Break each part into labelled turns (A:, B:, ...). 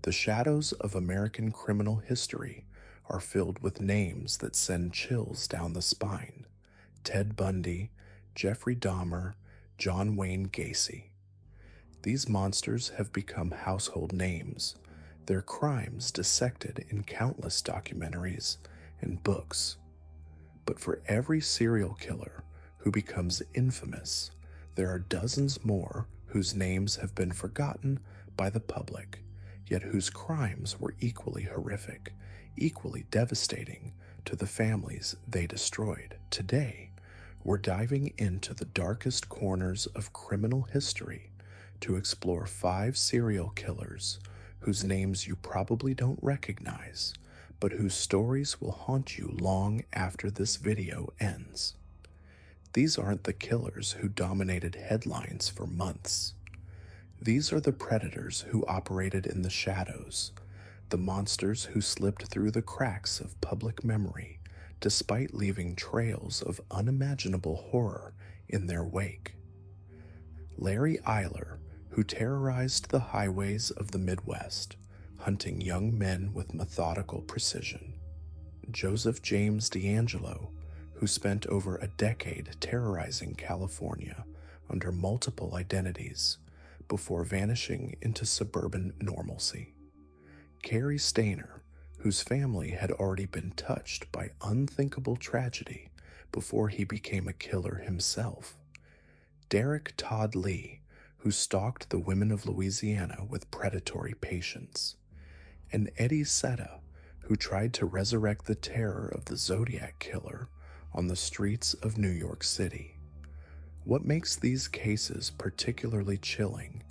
A: The shadows of American criminal history are filled with names that send chills down the spine. Ted Bundy, Jeffrey Dahmer, John Wayne Gacy. These monsters have become household names, their crimes dissected in countless documentaries and books. But for every serial killer who becomes infamous, there are dozens more whose names have been forgotten by the public, yet whose crimes were equally horrific, equally devastating to the families they destroyed. Today, we're diving into the darkest corners of criminal history to explore 5 serial killers whose names you probably don't recognize, but whose stories will haunt you long after this video ends. These aren't the killers who dominated headlines for months. These are the predators who operated in the shadows, the monsters who slipped through the cracks of public memory despite leaving trails of unimaginable horror in their wake. Larry Eyler, who terrorized the highways of the Midwest, hunting young men with methodical precision. Joseph James DeAngelo, who spent over a decade terrorizing California under multiple identities before vanishing into suburban normalcy. Cary Stayner, whose family had already been touched by unthinkable tragedy before he became a killer himself. Derek Todd Lee, who stalked the women of Louisiana with predatory patience. And Eddie Setta, who tried to resurrect the terror of the Zodiac killer on the streets of New York City. What makes these cases particularly chilling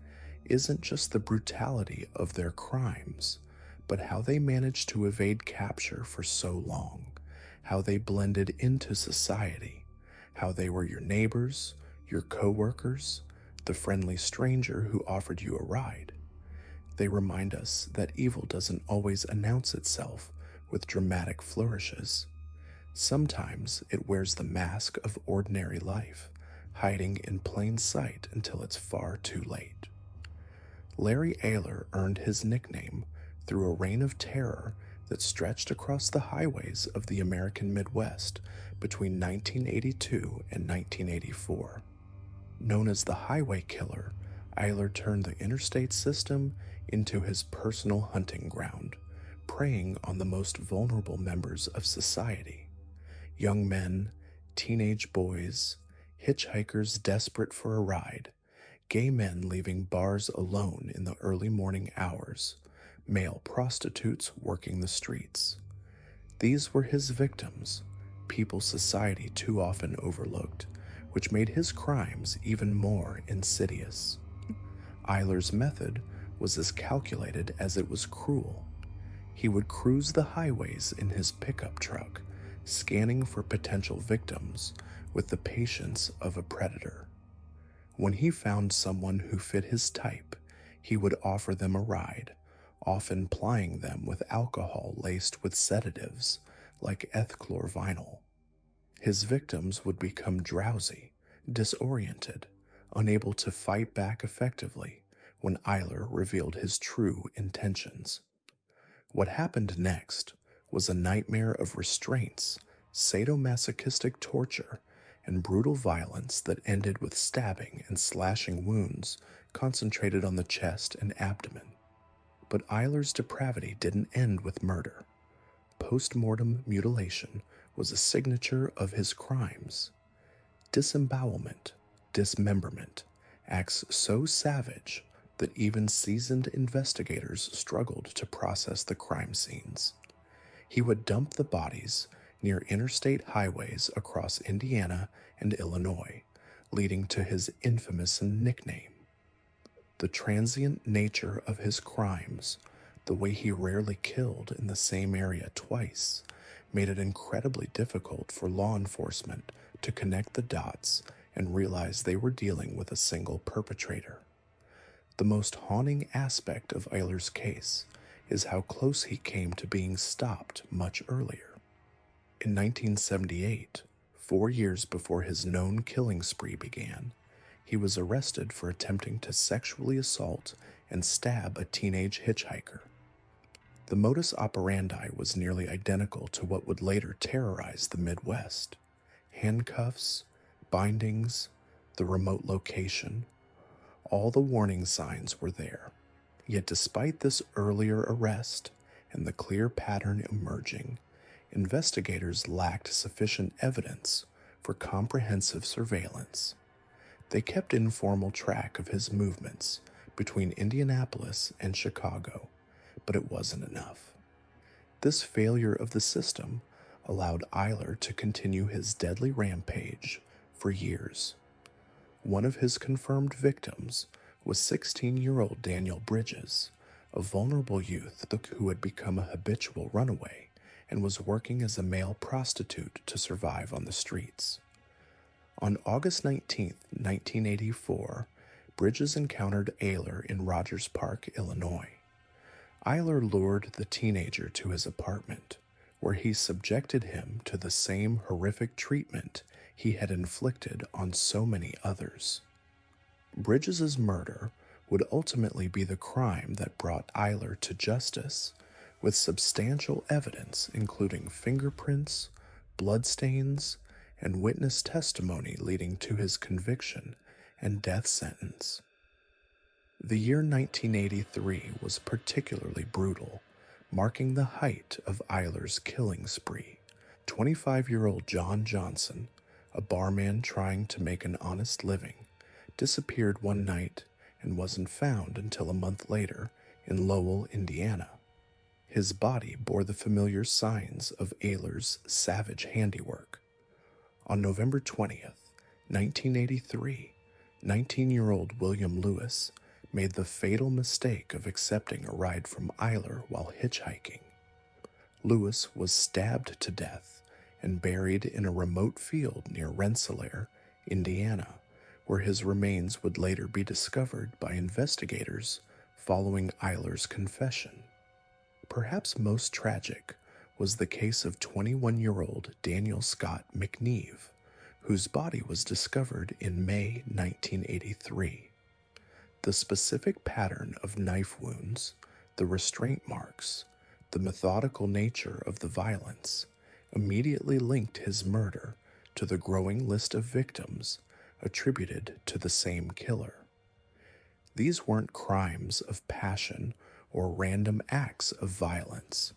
A: isn't just the brutality of their crimes, but how they managed to evade capture for so long, how they blended into society, how they were your neighbors, your co-workers, the friendly stranger who offered you a ride. They remind us that evil doesn't always announce itself with dramatic flourishes. Sometimes it wears the mask of ordinary life, hiding in plain sight until it's far too late. Larry Eyler earned his nickname through a reign of terror that stretched across the highways of the American Midwest between 1982 and 1984. Known as the Highway Killer, Eyler turned the interstate system into his personal hunting ground, preying on the most vulnerable members of society. Young men, teenage boys, hitchhikers desperate for a ride, gay men leaving bars alone in the early morning hours, male prostitutes working the streets. These were his victims, people society too often overlooked, which made his crimes even more insidious. Eyler's method was as calculated as it was cruel. He would cruise the highways in his pickup truck, scanning for potential victims with the patience of a predator. When he found someone who fit his type, he would offer them a ride, often plying them with alcohol laced with sedatives like ethchlorvinyl. His victims would become drowsy, disoriented, unable to fight back effectively when Eyler revealed his true intentions. What happened next was a nightmare of restraints, sadomasochistic torture, and brutal violence that ended with stabbing and slashing wounds concentrated on the chest and abdomen. But Eyler's depravity didn't end with murder. Post-mortem mutilation was a signature of his crimes. Disembowelment, dismemberment, acts so savage that even seasoned investigators struggled to process the crime scenes. He would dump the bodies near interstate highways across Indiana and Illinois, leading to his infamous nickname. The transient nature of his crimes, the way he rarely killed in the same area twice, made it incredibly difficult for law enforcement to connect the dots and realize they were dealing with a single perpetrator. The most haunting aspect of Eyler's case is how close he came to being stopped much earlier. In 1978, 4 years before his known killing spree began, he was arrested for attempting to sexually assault and stab a teenage hitchhiker. The modus operandi was nearly identical to what would later terrorize the Midwest: handcuffs, bindings, the remote location. All the warning signs were there. Yet despite this earlier arrest and the clear pattern emerging, investigators lacked sufficient evidence for comprehensive surveillance. They kept informal track of his movements between Indianapolis and Chicago, but it wasn't enough. This failure of the system allowed Eiler to continue his deadly rampage for years. One of his confirmed victims was 16-year-old Daniel Bridges, a vulnerable youth who had become a habitual runaway and was working as a male prostitute to survive on the streets. On August 19, 1984, Bridges encountered Eiler in Rogers Park, Illinois. Eiler lured the teenager to his apartment, where he subjected him to the same horrific treatment he had inflicted on so many others. Bridges's murder would ultimately be the crime that brought Eiler to justice, with substantial evidence including fingerprints, bloodstains, and witness testimony leading to his conviction and death sentence. The year 1983 was particularly brutal, marking the height of Eiler's killing spree. 25-year-old John Johnson, a barman trying to make an honest living, disappeared one night and wasn't found until a month later in Lowell, Indiana. His body bore the familiar signs of Eiler's savage handiwork. On November 20th, 1983, 19-year-old William Lewis made the fatal mistake of accepting a ride from Eiler while hitchhiking. Lewis was stabbed to death and buried in a remote field near Rensselaer, Indiana, where his remains would later be discovered by investigators following Eiler's confession. Perhaps most tragic was the case of 21-year-old Daniel Scott McNeve, whose body was discovered in May 1983. The specific pattern of knife wounds, the restraint marks, the methodical nature of the violence immediately linked his murder to the growing list of victims attributed to the same killer. These weren't crimes of passion or random acts of violence.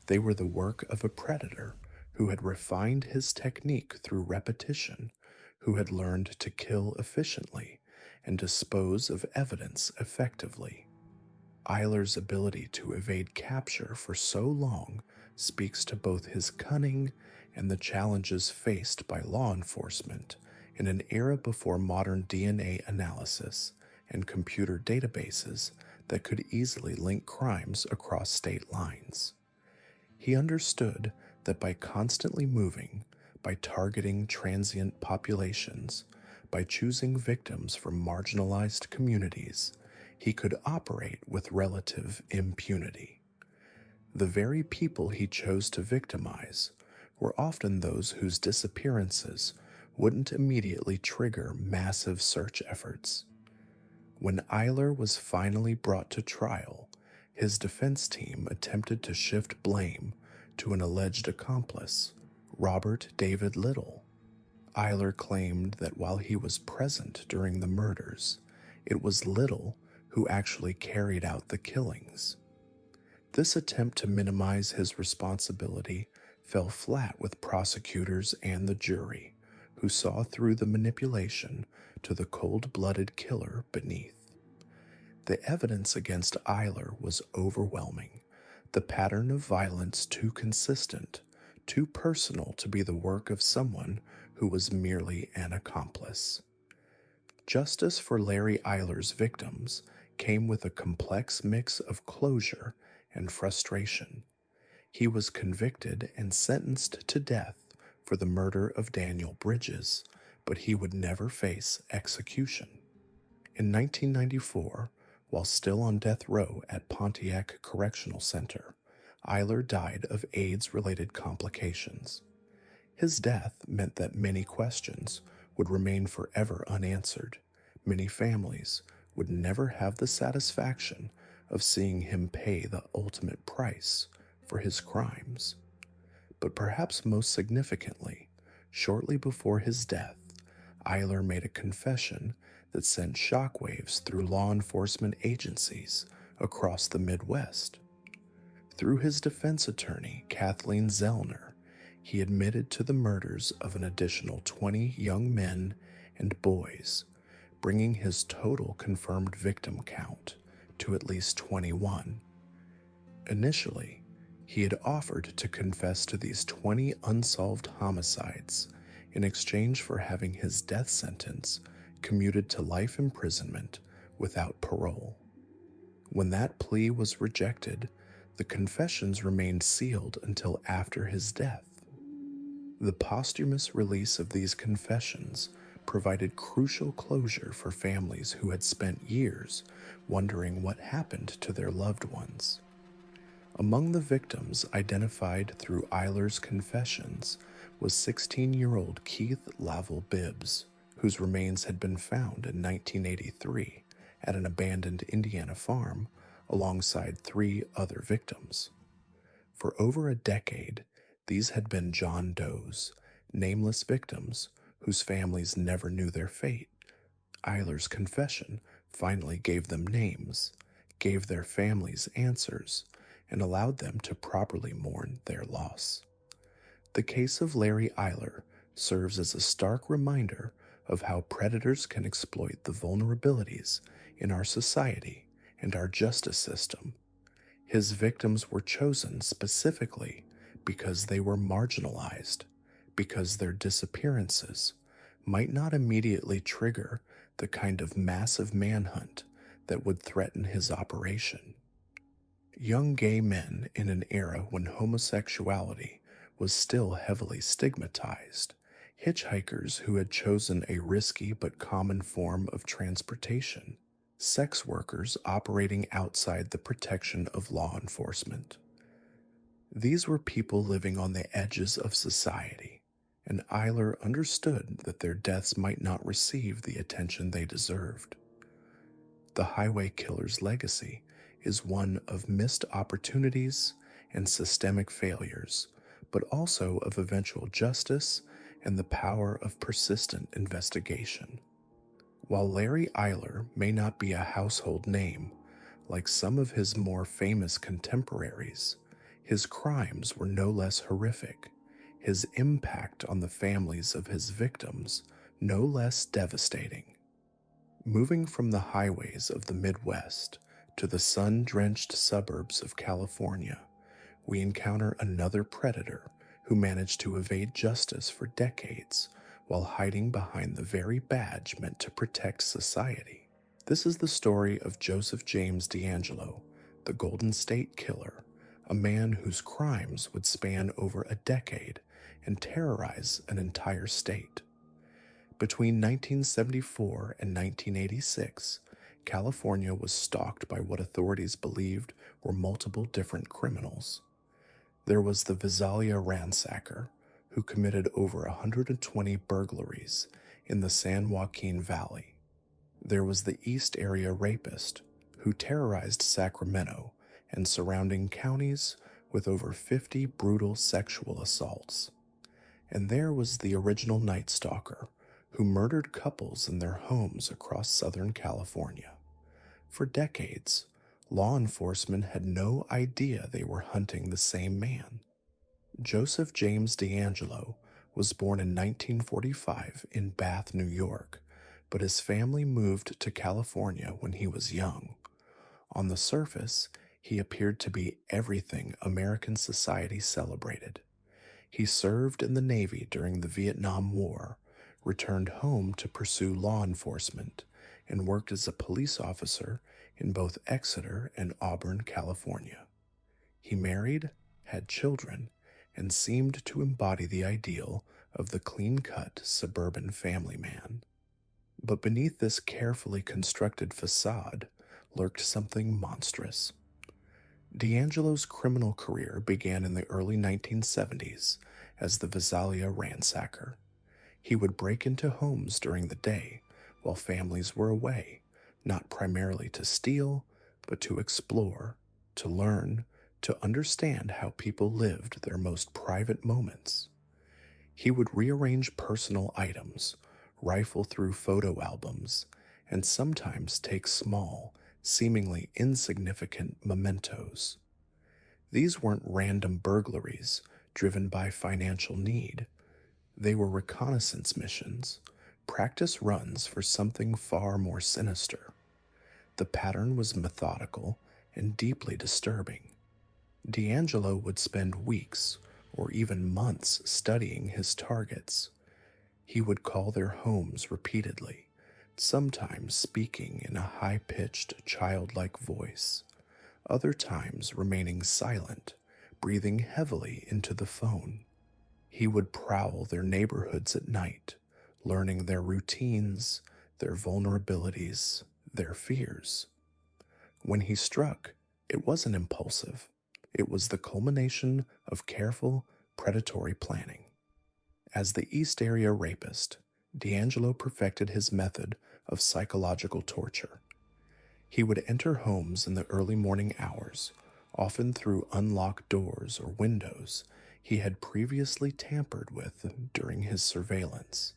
A: They were the work of a predator who had refined his technique through repetition, who had learned to kill efficiently and dispose of evidence effectively. Eiler's ability to evade capture for so long speaks to both his cunning and the challenges faced by law enforcement in an era before modern DNA analysis and computer databases that could easily link crimes across state lines. He understood that by constantly moving, by targeting transient populations, by choosing victims from marginalized communities, he could operate with relative impunity. The very people he chose to victimize were often those whose disappearances wouldn't immediately trigger massive search efforts. When Eiler was finally brought to trial, his defense team attempted to shift blame to an alleged accomplice, Robert David Little. Eiler claimed that while he was present during the murders, it was Little who actually carried out the killings. This attempt to minimize his responsibility fell flat with prosecutors and the jury, who saw through the manipulation to the cold-blooded killer beneath. The evidence against Eiler was overwhelming, the pattern of violence too consistent, too personal to be the work of someone who was merely an accomplice. Justice for Larry Eiler's victims came with a complex mix of closure and frustration. He was convicted and sentenced to death for the murder of Daniel Bridges, but he would never face execution. In 1994, while still on death row at Pontiac Correctional Center, Eiler died of AIDS-related complications. His death meant that many questions would remain forever unanswered. Many families would never have the satisfaction of seeing him pay the ultimate price for his crimes. But perhaps most significantly, shortly before his death, Eiler made a confession that sent shockwaves through law enforcement agencies across the Midwest. Through his defense attorney, Kathleen Zellner, he admitted to the murders of an additional 20 young men and boys, bringing his total confirmed victim count to at least 21. Initially, he had offered to confess to these 20 unsolved homicides in exchange for having his death sentence commuted to life imprisonment without parole. When that plea was rejected, the confessions remained sealed until after his death. The posthumous release of these confessions provided crucial closure for families who had spent years wondering what happened to their loved ones. Among the victims identified through Eiler's confessions was 16-year-old Keith Lavelle Bibbs, whose remains had been found in 1983 at an abandoned Indiana farm alongside 3 other victims. For over a decade, these had been John Doe's, nameless victims whose families never knew their fate. Eiler's confession finally gave them names, gave their families answers, and allowed them to properly mourn their loss. The case of Larry Eiler serves as a stark reminder of how predators can exploit the vulnerabilities in our society and our justice system. His victims were chosen specifically because they were marginalized, because their disappearances might not immediately trigger the kind of massive manhunt that would threaten his operation. Young gay men in an era when homosexuality was still heavily stigmatized, hitchhikers who had chosen a risky but common form of transportation, sex workers operating outside the protection of law enforcement. These were people living on the edges of society, and Eiler understood that their deaths might not receive the attention they deserved. The highway killer's legacy is one of missed opportunities and systemic failures, but also of eventual justice and the power of persistent investigation. While Larry Eiler may not be a household name, like some of his more famous contemporaries, his crimes were no less horrific, his impact on the families of his victims no less devastating. Moving from the highways of the Midwest to the sun-drenched suburbs of California, we encounter another predator who managed to evade justice for decades while hiding behind the very badge meant to protect society. This is the story of Joseph James DeAngelo, the Golden State Killer, a man whose crimes would span over a decade and terrorize an entire state. Between 1974 and 1986, California was stalked by what authorities believed were multiple different criminals. There was the Visalia ransacker, who committed over 120 burglaries in the San Joaquin Valley. There was the East Area rapist, who terrorized Sacramento and surrounding counties with over 50 brutal sexual assaults. And there was the original Night Stalker, who murdered couples in their homes across Southern California. For decades, law enforcement had no idea they were hunting the same man. Joseph James DeAngelo was born in 1945 in Bath, New York, but his family moved to California when he was young. On the surface, he appeared to be everything American society celebrated. He served in the Navy during the Vietnam War, returned home to pursue law enforcement, and worked as a police officer in both Exeter and Auburn, California. He married, had children, and seemed to embody the ideal of the clean-cut suburban family man. But beneath this carefully constructed facade lurked something monstrous. DeAngelo's criminal career began in the early 1970s as the Visalia ransacker. He would break into homes during the day while families were away, not primarily to steal, but to explore, to learn, to understand how people lived their most private moments. He would rearrange personal items, rifle through photo albums, and sometimes take small, seemingly insignificant mementos. These weren't random burglaries driven by financial need. They were reconnaissance missions, practice runs for something far more sinister. The pattern was methodical and deeply disturbing. D'Angelo would spend weeks or even months studying his targets. He would call their homes repeatedly, sometimes speaking in a high-pitched, childlike voice, other times remaining silent, breathing heavily into the phone. He would prowl their neighborhoods at night, learning their routines, their vulnerabilities, their fears. When he struck, it wasn't impulsive. It was the culmination of careful, predatory planning. As the East Area rapist, D'Angelo perfected his method of psychological torture. He would enter homes in the early morning hours, often through unlocked doors or windows he had previously tampered with during his surveillance.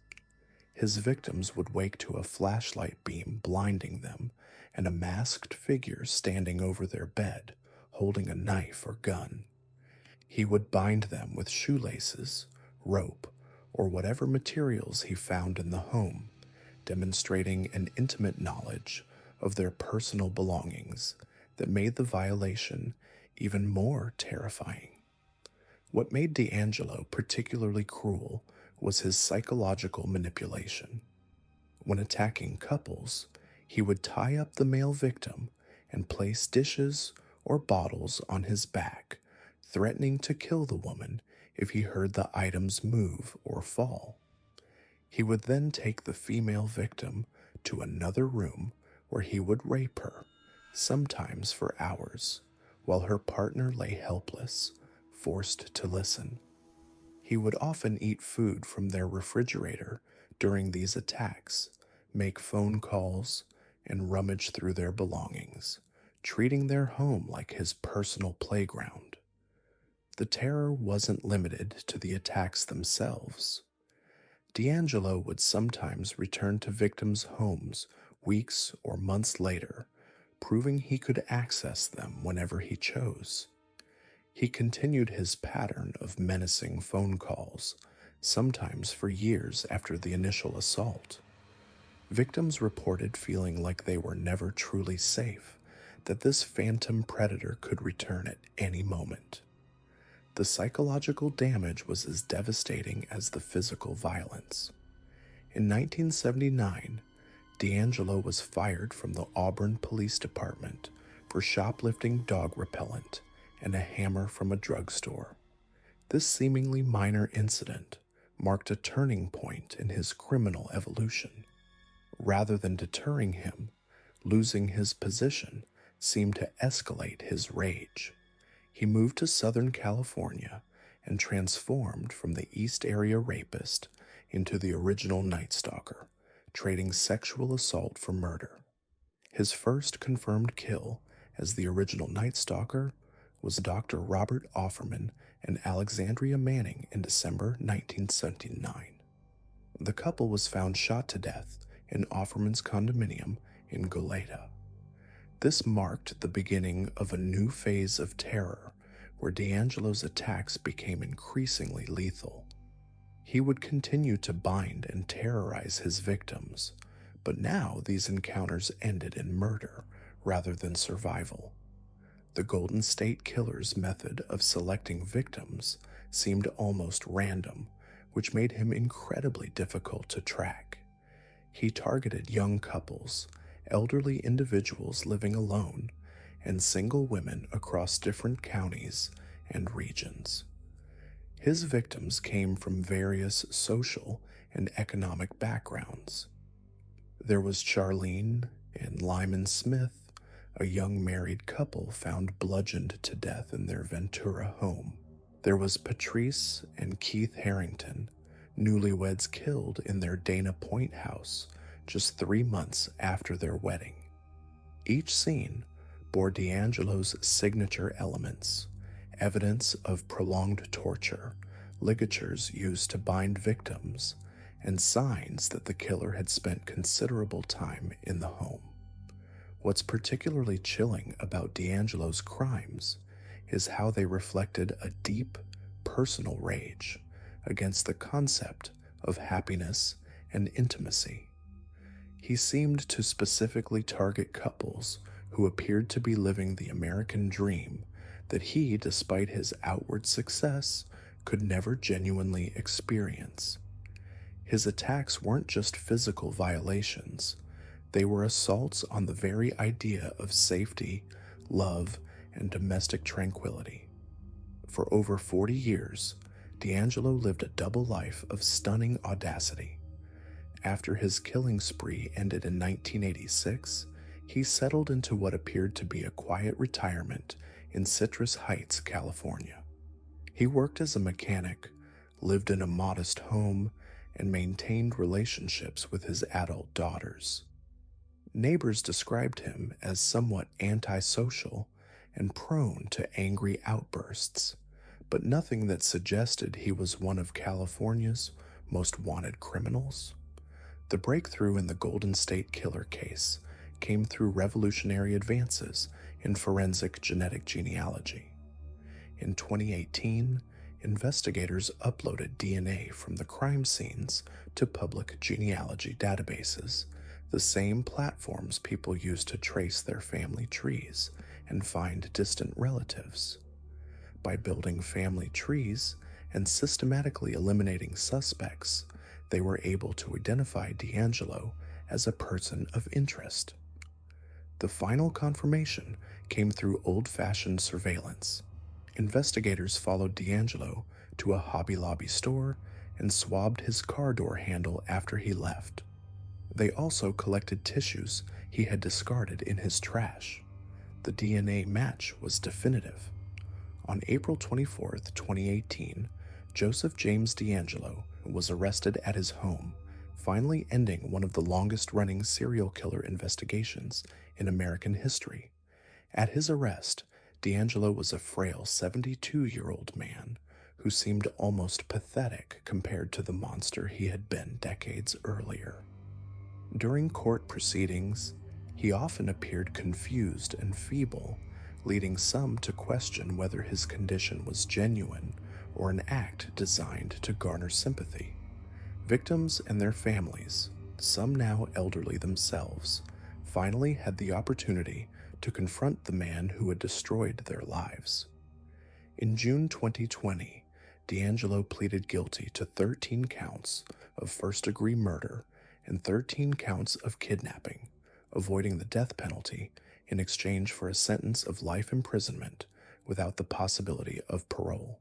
A: His victims would wake to a flashlight beam blinding them and a masked figure standing over their bed, holding a knife or gun. He would bind them with shoelaces, rope, or whatever materials he found in the home, demonstrating an intimate knowledge of their personal belongings that made the violation even more terrifying. What made D'Angelo particularly cruel was his psychological manipulation. When attacking couples, he would tie up the male victim and place dishes or bottles on his back, threatening to kill the woman if he heard the items move or fall. He would then take the female victim to another room where he would rape her, sometimes for hours, while her partner lay helpless, forced to listen. He would often eat food from their refrigerator during these attacks, make phone calls, and rummage through their belongings, treating their home like his personal playground. The terror wasn't limited to the attacks themselves. D'Angelo would sometimes return to victims' homes weeks or months later, proving he could access them whenever he chose. He continued his pattern of menacing phone calls, sometimes for years after the initial assault. Victims reported feeling like they were never truly safe, that this phantom predator could return at any moment. The psychological damage was as devastating as the physical violence. In 1979, D'Angelo was fired from the Auburn Police Department for shoplifting dog repellent and a hammer from a drugstore. This seemingly minor incident marked a turning point in his criminal evolution. Rather than deterring him, losing his position seemed to escalate his rage. He moved to Southern California and transformed from the East Area rapist into the original Night Stalker, trading sexual assault for murder. His first confirmed kill as the original Night Stalker was Dr. Robert Offerman and Alexandria Manning in December 1979. The couple was found shot to death in Offerman's condominium in Goleta. This marked the beginning of a new phase of terror where D'Angelo's attacks became increasingly lethal. He would continue to bind and terrorize his victims, but now these encounters ended in murder rather than survival. The Golden State Killer's method of selecting victims seemed almost random, which made him incredibly difficult to track. He targeted young couples, elderly individuals living alone, and single women across different counties and regions. His victims came from various social and economic backgrounds. There was Charlene and Lyman Smith, a young married couple found bludgeoned to death in their Ventura home. There was Patrice and Keith Harrington, newlyweds killed in their Dana Point house just 3 months after their wedding. Each scene bore D'Angelo's signature elements: evidence of prolonged torture, ligatures used to bind victims, and signs that the killer had spent considerable time in the home. What's particularly chilling about D'Angelo's crimes is how they reflected a deep, personal rage against the concept of happiness and intimacy. He seemed to specifically target couples who appeared to be living the American dream that he, despite his outward success, could never genuinely experience. His attacks weren't just physical violations, they were assaults on the very idea of safety, love, and domestic tranquility. For over 40 years, D'Angelo lived a double life of stunning audacity. After his killing spree ended in 1986, he settled into what appeared to be a quiet retirement in Citrus Heights, California. He worked as a mechanic, lived in a modest home, and maintained relationships with his adult daughters. Neighbors described him as somewhat antisocial and prone to angry outbursts, but nothing that suggested he was one of California's most wanted criminals. The breakthrough in the Golden State Killer case came through revolutionary advances in forensic genetic genealogy. In 2018, investigators uploaded DNA from the crime scenes to public genealogy databases, the same platforms people use to trace their family trees and find distant relatives. By building family trees and systematically eliminating suspects, they were able to identify D'Angelo as a person of interest. The final confirmation came through old-fashioned surveillance. Investigators followed D'Angelo to a Hobby Lobby store and swabbed his car door handle after he left. They also collected tissues he had discarded in his trash. The DNA match was definitive. On April 24, 2018, Joseph James D'Angelo was arrested at his home, finally ending one of the longest-running serial killer investigations in American history. At his arrest, D'Angelo was a frail 72-year-old man who seemed almost pathetic compared to the monster he had been decades earlier. During court proceedings, he often appeared confused and feeble, leading some to question whether his condition was genuine or an act designed to garner sympathy. Victims and their families, some now elderly themselves, finally had the opportunity to confront the man who had destroyed their lives. In June 2020, D'Angelo pleaded guilty to 13 counts of first-degree murder and 13 counts of kidnapping, avoiding the death penalty in exchange for a sentence of life imprisonment without the possibility of parole.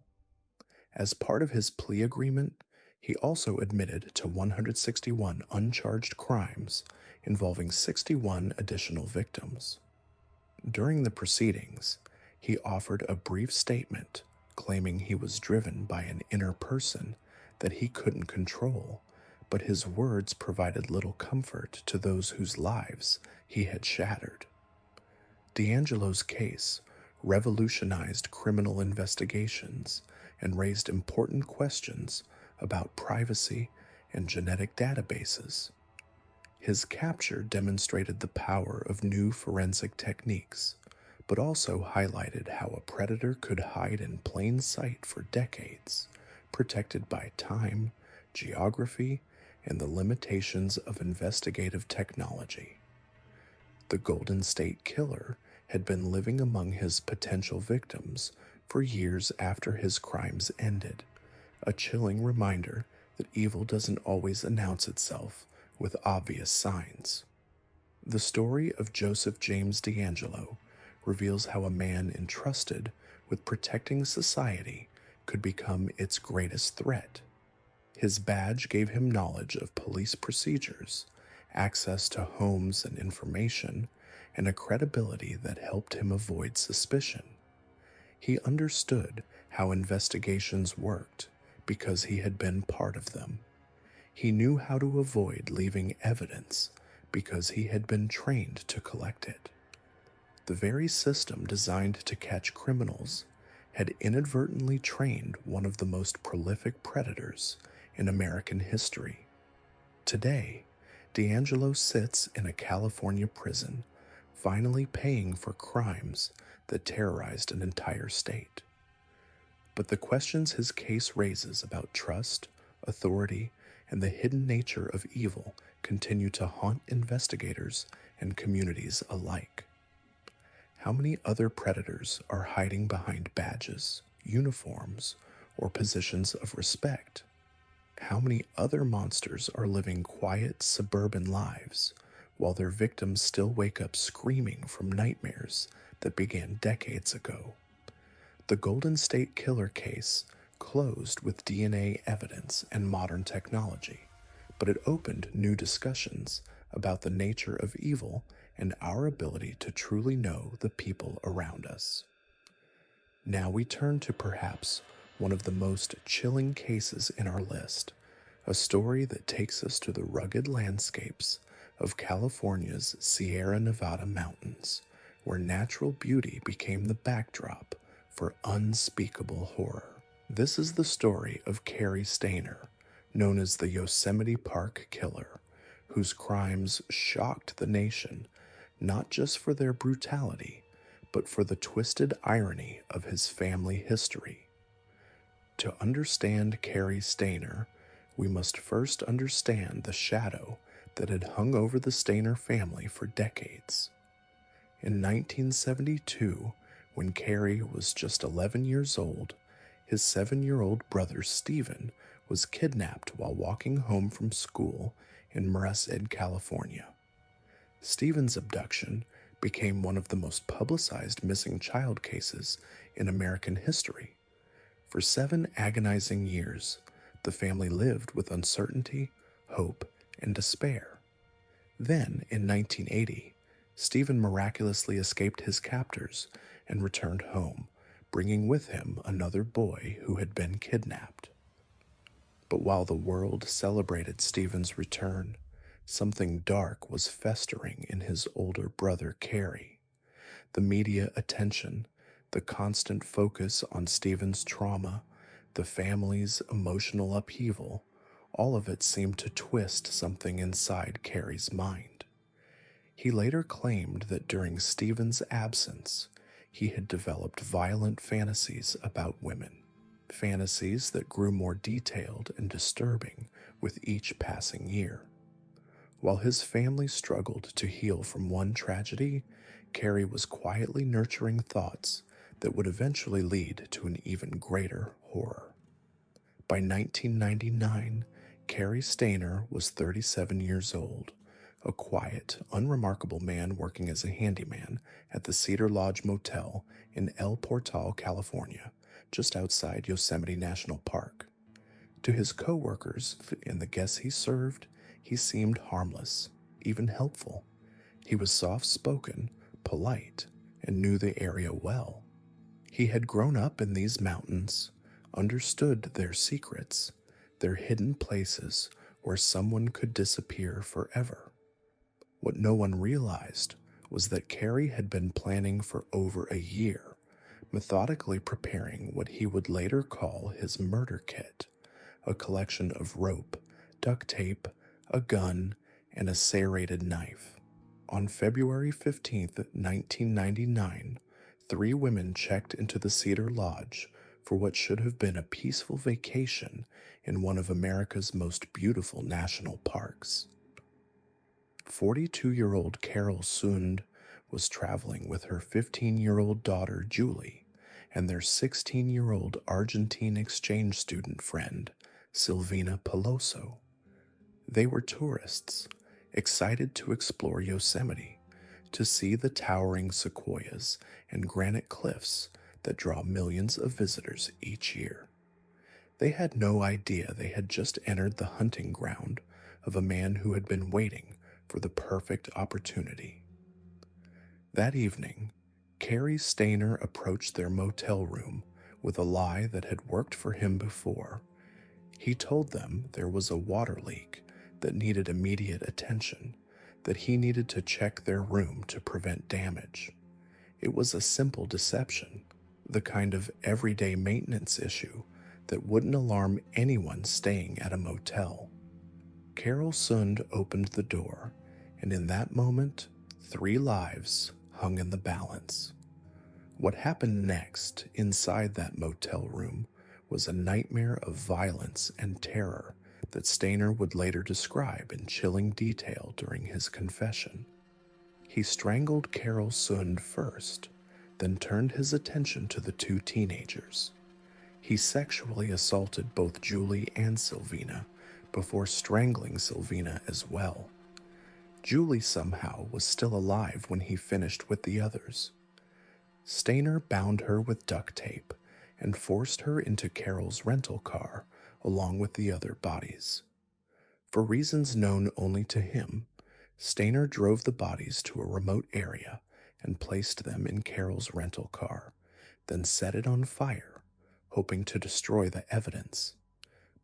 A: As part of his plea agreement, he also admitted to 161 uncharged crimes involving 61 additional victims. During the proceedings, he offered a brief statement claiming he was driven by an inner person that he couldn't control, but his words provided little comfort to those whose lives he had shattered. D'Angelo's case revolutionized criminal investigations and raised important questions about privacy and genetic databases. His capture demonstrated the power of new forensic techniques, but also highlighted how a predator could hide in plain sight for decades, protected by time, geography, and the limitations of investigative technology. The Golden State Killer had been living among his potential victims for years after his crimes ended, a chilling reminder that evil doesn't always announce itself with obvious signs. The story of Joseph James D'Angelo reveals how a man entrusted with protecting society could become its greatest threat. His badge gave him knowledge of police procedures, access to homes and information, and a credibility that helped him avoid suspicion. He understood how investigations worked because he had been part of them. He knew how to avoid leaving evidence because he had been trained to collect it. The very system designed to catch criminals had inadvertently trained one of the most prolific predators in American history. Today, D'Angelo sits in a California prison, finally paying for crimes that terrorized an entire state. But the questions his case raises about trust, authority, and the hidden nature of evil continue to haunt investigators and communities alike. How many other predators are hiding behind badges, uniforms, or positions of respect? How many other monsters are living quiet suburban lives while their victims still wake up screaming from nightmares that began decades ago? The Golden State Killer case closed with DNA evidence and modern technology, but it opened new discussions about the nature of evil and our ability to truly know the people around us. Now we turn to perhaps one of the most chilling cases in our list, a story that takes us to the rugged landscapes of California's Sierra Nevada mountains, where natural beauty became the backdrop for unspeakable horror. This is the story of Cary Stayner, known as the Yosemite Park Killer, whose crimes shocked the nation not just for their brutality, but for the twisted irony of his family history. To understand Cary Stayner, we must first understand the shadow that had hung over the Stayner family for decades. In 1972, when Cary was just 11 years old, his 7-year-old brother Stephen was kidnapped while walking home from school in Merced, California. Stephen's abduction became one of the most publicized missing child cases in American history. For 7 agonizing years, the family lived with uncertainty, hope, and despair. Then, in 1980, Stephen miraculously escaped his captors and returned home, bringing with him another boy who had been kidnapped. But while the world celebrated Stephen's return, something dark was festering in his older brother Cary. The media attention, the constant focus on Stephen's trauma, the family's emotional upheaval, all of it seemed to twist something inside Cary's mind. He later claimed that during Stephen's absence, he had developed violent fantasies about women, fantasies that grew more detailed and disturbing with each passing year. While his family struggled to heal from one tragedy, Cary was quietly nurturing thoughts that would eventually lead to an even greater horror. By 1999, Cary Stayner was 37 years old, a quiet, unremarkable man working as a handyman at the Cedar Lodge Motel in El Portal, California, just outside Yosemite National Park. To his co-workers and the guests he served, he seemed harmless, even helpful. He was soft-spoken, polite, and knew the area well. He had grown up in these mountains, understood their secrets, their hidden places where someone could disappear forever. What no one realized was that Cary had been planning for over a year, methodically preparing what he would later call his murder kit, a collection of rope, duct tape, a gun, and a serrated knife. On February 15, 1999, 3 women checked into the Cedar Lodge for what should have been a peaceful vacation in one of America's most beautiful national parks. 42-year-old Carol Sund was traveling with her 15-year-old daughter Julie and their 16-year-old Argentine exchange student friend Silvina Peloso. They were tourists, excited to explore Yosemite, to see the towering sequoias and granite cliffs that draw millions of visitors each year. They had no idea they had just entered the hunting ground of a man who had been waiting for the perfect opportunity. That evening, Cary Stayner approached their motel room with a lie that had worked for him before. He told them there was a water leak that needed immediate attention, that he needed to check their room to prevent damage. It was a simple deception, the kind of everyday maintenance issue that wouldn't alarm anyone staying at a motel. Carol Sund opened the door, and in that moment, 3 lives hung in the balance. What happened next inside that motel room was a nightmare of violence and terror that Stainer would later describe in chilling detail during his confession. He strangled Carol Sund first, then turned his attention to the 2 teenagers. He sexually assaulted both Julie and Sylvina before strangling Sylvina as well. Julie somehow was still alive when he finished with the others. Stainer bound her with duct tape and forced her into Carol's rental car along with the other bodies. For reasons known only to him, Stainer drove the bodies to a remote area and placed them in Carol's rental car, then set it on fire, hoping to destroy the evidence.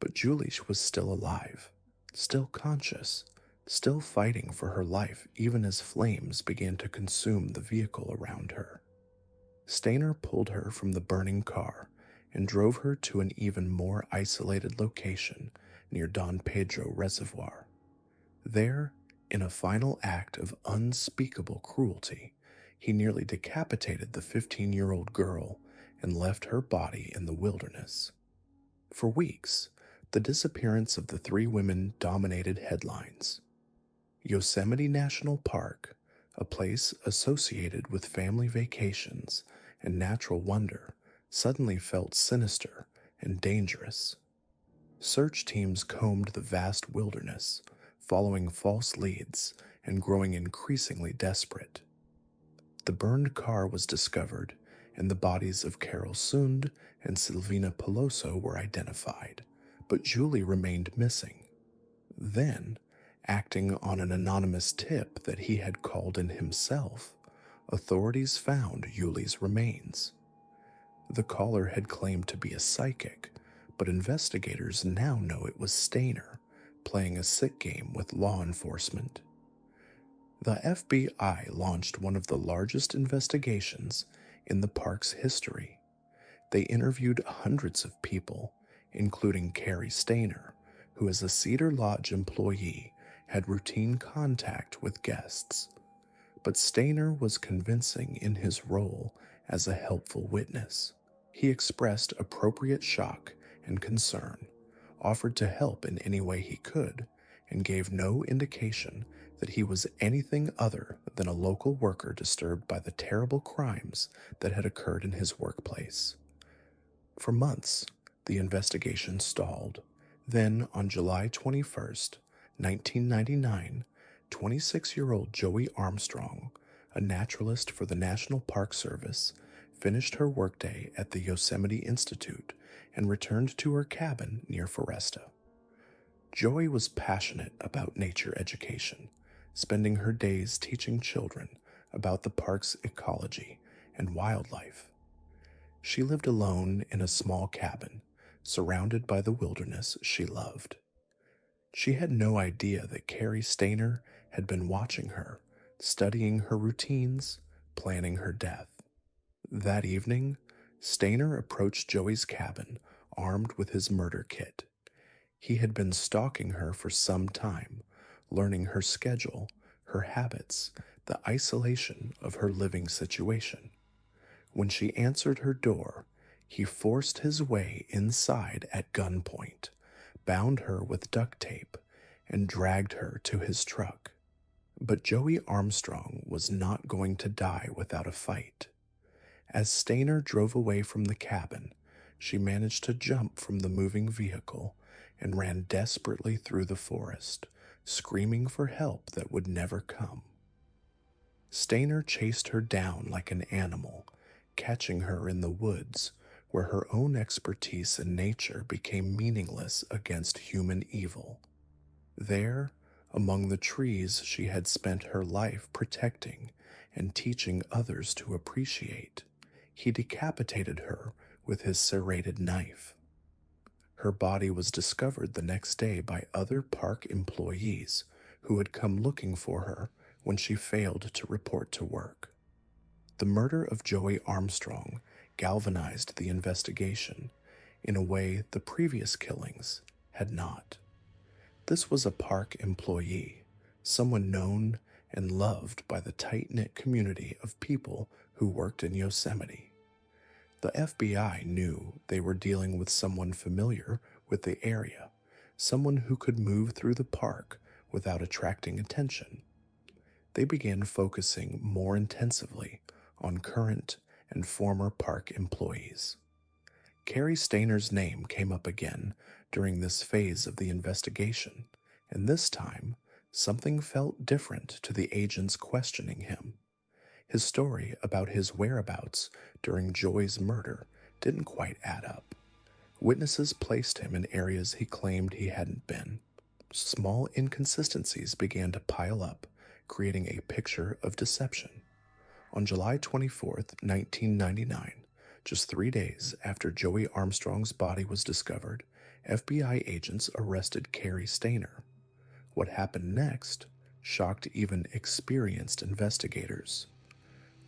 A: But Julie was still alive, still conscious, still fighting for her life even as flames began to consume the vehicle around her. Stainer pulled her from the burning car and drove her to an even more isolated location near Don Pedro Reservoir. There, in a final act of unspeakable cruelty, he nearly decapitated the 15-year-old girl and left her body in the wilderness. For weeks, the disappearance of the 3 women dominated headlines. Yosemite National Park, a place associated with family vacations and natural wonder, suddenly felt sinister and dangerous. Search teams combed the vast wilderness, following false leads and growing increasingly desperate. The burned car was discovered, and the bodies of Carol Sund and Sylvina Peloso were identified, but Julie remained missing. Then, acting on an anonymous tip that he had called in himself, authorities found Julie's remains. The caller had claimed to be a psychic, but investigators now know it was Stainer, playing a sick game with law enforcement. The FBI launched one of the largest investigations in the park's history. They interviewed hundreds of people, including Carrie Stainer, who as a Cedar Lodge employee had routine contact with guests. But Stainer was convincing in his role as a helpful witness. He expressed appropriate shock and concern, offered to help in any way he could, and gave no indication that he was anything other than a local worker disturbed by the terrible crimes that had occurred in his workplace. For months, the investigation stalled. Then, on July 21st, 1999, 26-year-old Joey Armstrong, a naturalist for the National Park Service, finished her workday at the Yosemite Institute and returned to her cabin near Foresta. Joey was passionate about nature education, spending her days teaching children about the park's ecology and wildlife. She lived alone in a small cabin, surrounded by the wilderness she loved. She had no idea that Carrie Stainer had been watching her, studying her routines, planning her death. That evening, Stainer approached Joey's cabin, armed with his murder kit. He had been stalking her for some time, learning her schedule, her habits, the isolation of her living situation. When she answered her door, he forced his way inside at gunpoint, bound her with duct tape, and dragged her to his truck. But Joey Armstrong was not going to die without a fight. As Stainer drove away from the cabin, she managed to jump from the moving vehicle and ran desperately through the forest, screaming for help that would never come. Stainer chased her down like an animal, catching her in the woods, where her own expertise in nature became meaningless against human evil. There, among the trees she had spent her life protecting and teaching others to appreciate, he decapitated her with his serrated knife. Her body was discovered the next day by other park employees who had come looking for her when she failed to report to work. The murder of Joey Armstrong galvanized the investigation in a way the previous killings had not. This was a park employee, someone known and loved by the tight-knit community of people who worked in Yosemite. The FBI knew they were dealing with someone familiar with the area, someone who could move through the park without attracting attention. They began focusing more intensively on current and former park employees. Cary Stayner's name came up again during this phase of the investigation, and this time, something felt different to the agents questioning him. His story about his whereabouts during Joy's murder didn't quite add up. Witnesses placed him in areas he claimed he hadn't been. Small inconsistencies began to pile up, creating a picture of deception. On July 24th, 1999, just 3 days after Joey Armstrong's body was discovered, FBI agents arrested Cary Stayner. What happened next shocked even experienced investigators.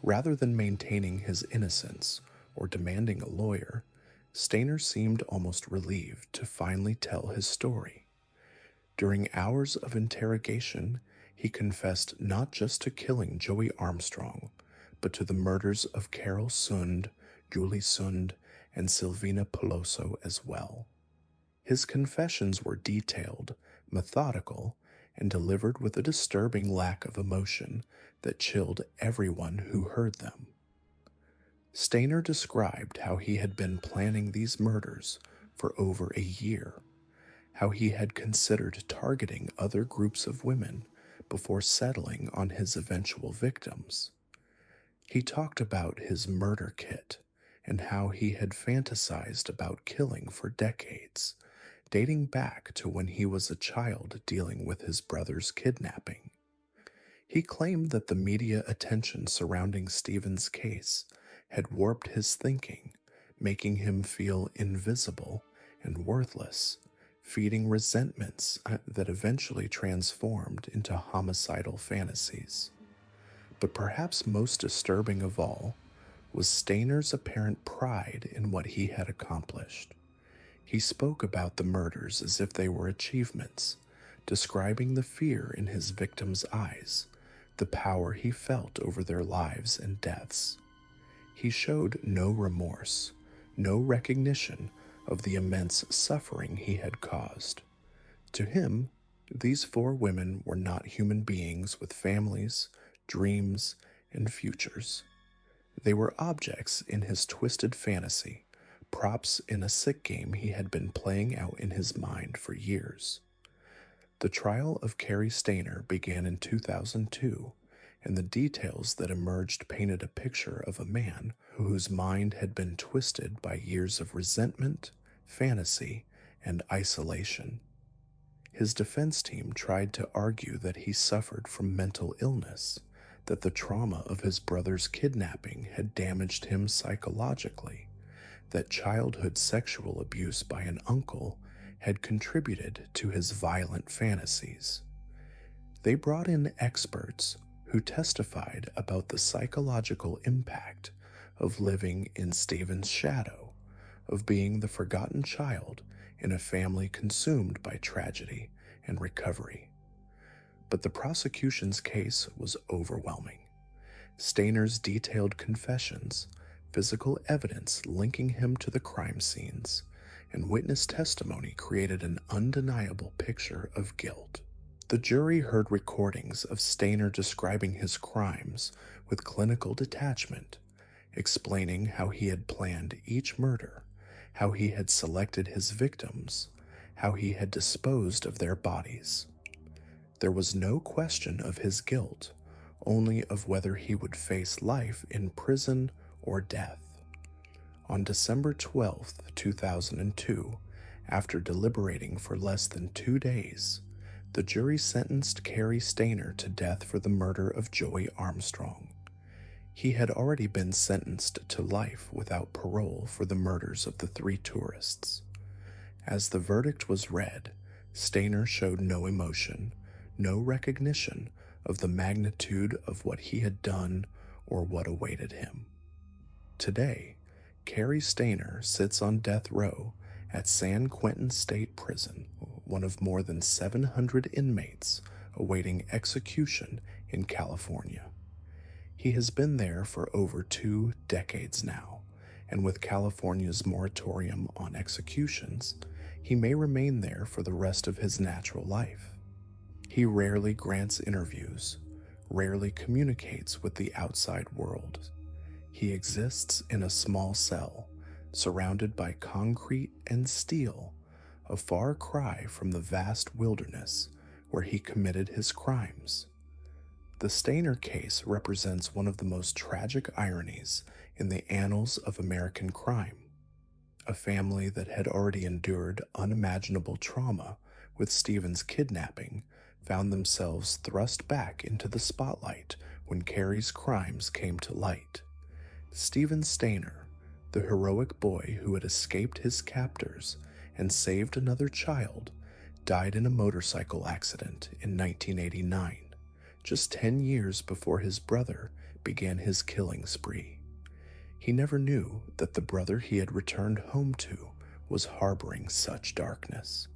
A: Rather than maintaining his innocence or demanding a lawyer, Stayner seemed almost relieved to finally tell his story. During hours of interrogation, he confessed not just to killing Joey Armstrong, but to the murders of Carol Sund, Julie Sund, and Silvina Peloso as well. His confessions were detailed, methodical, and delivered with a disturbing lack of emotion that chilled everyone who heard them. Stayner described how he had been planning these murders for over a year, how he had considered targeting other groups of women before settling on his eventual victims. He talked about his murder kit and how he had fantasized about killing for decades, dating back to when he was a child dealing with his brother's kidnapping. He claimed that the media attention surrounding Stephen's case had warped his thinking, making him feel invisible and worthless, feeding resentments that eventually transformed into homicidal fantasies. But perhaps most disturbing of all was Stayner's apparent pride in what he had accomplished. He spoke about the murders as if they were achievements, describing the fear in his victims' eyes, the power he felt over their lives and deaths. He showed no remorse, no recognition of the immense suffering he had caused. To him, these 4 women were not human beings with families, dreams, and futures. They were objects in his twisted fantasy, props in a sick game he had been playing out in his mind for years. The trial of Cary Stayner began in 2002, and the details that emerged painted a picture of a man whose mind had been twisted by years of resentment, fantasy, and isolation. His defense team tried to argue that he suffered from mental illness, that the trauma of his brother's kidnapping had damaged him psychologically, that childhood sexual abuse by an uncle had contributed to his violent fantasies. They brought in experts who testified about the psychological impact of living in Stephen's shadow, of being the forgotten child in a family consumed by tragedy and recovery. But the prosecution's case was overwhelming. Stayner's detailed confessions, physical evidence linking him to the crime scenes, and witness testimony created an undeniable picture of guilt. The jury heard recordings of Stayner describing his crimes with clinical detachment, explaining how he had planned each murder, how he had selected his victims, how he had disposed of their bodies. There was no question of his guilt, only of whether he would face life in prison or death. On December 12, 2002, after deliberating for less than 2 days, the jury sentenced Cary Stayner to death for the murder of Joey Armstrong. He had already been sentenced to life without parole for the murders of the 3 tourists. As the verdict was read, Stayner showed no emotion, no recognition of the magnitude of what he had done or what awaited him. Today, Cary Stayner sits on death row at San Quentin State Prison, one of more than 700 inmates awaiting execution in California. He has been there for over 2 decades now, and with California's moratorium on executions, he may remain there for the rest of his natural life. He rarely grants interviews, rarely communicates with the outside world. He exists in a small cell, surrounded by concrete and steel, a far cry from the vast wilderness where he committed his crimes. The Stayner case represents one of the most tragic ironies in the annals of American crime. A family that had already endured unimaginable trauma with Stephen's kidnapping found themselves thrust back into the spotlight when Cary's crimes came to light. Stephen Stayner, the heroic boy who had escaped his captors and saved another child, died in a motorcycle accident in 1989, just 10 years before his brother began his killing spree. He never knew that the brother he had returned home to was harboring such darkness.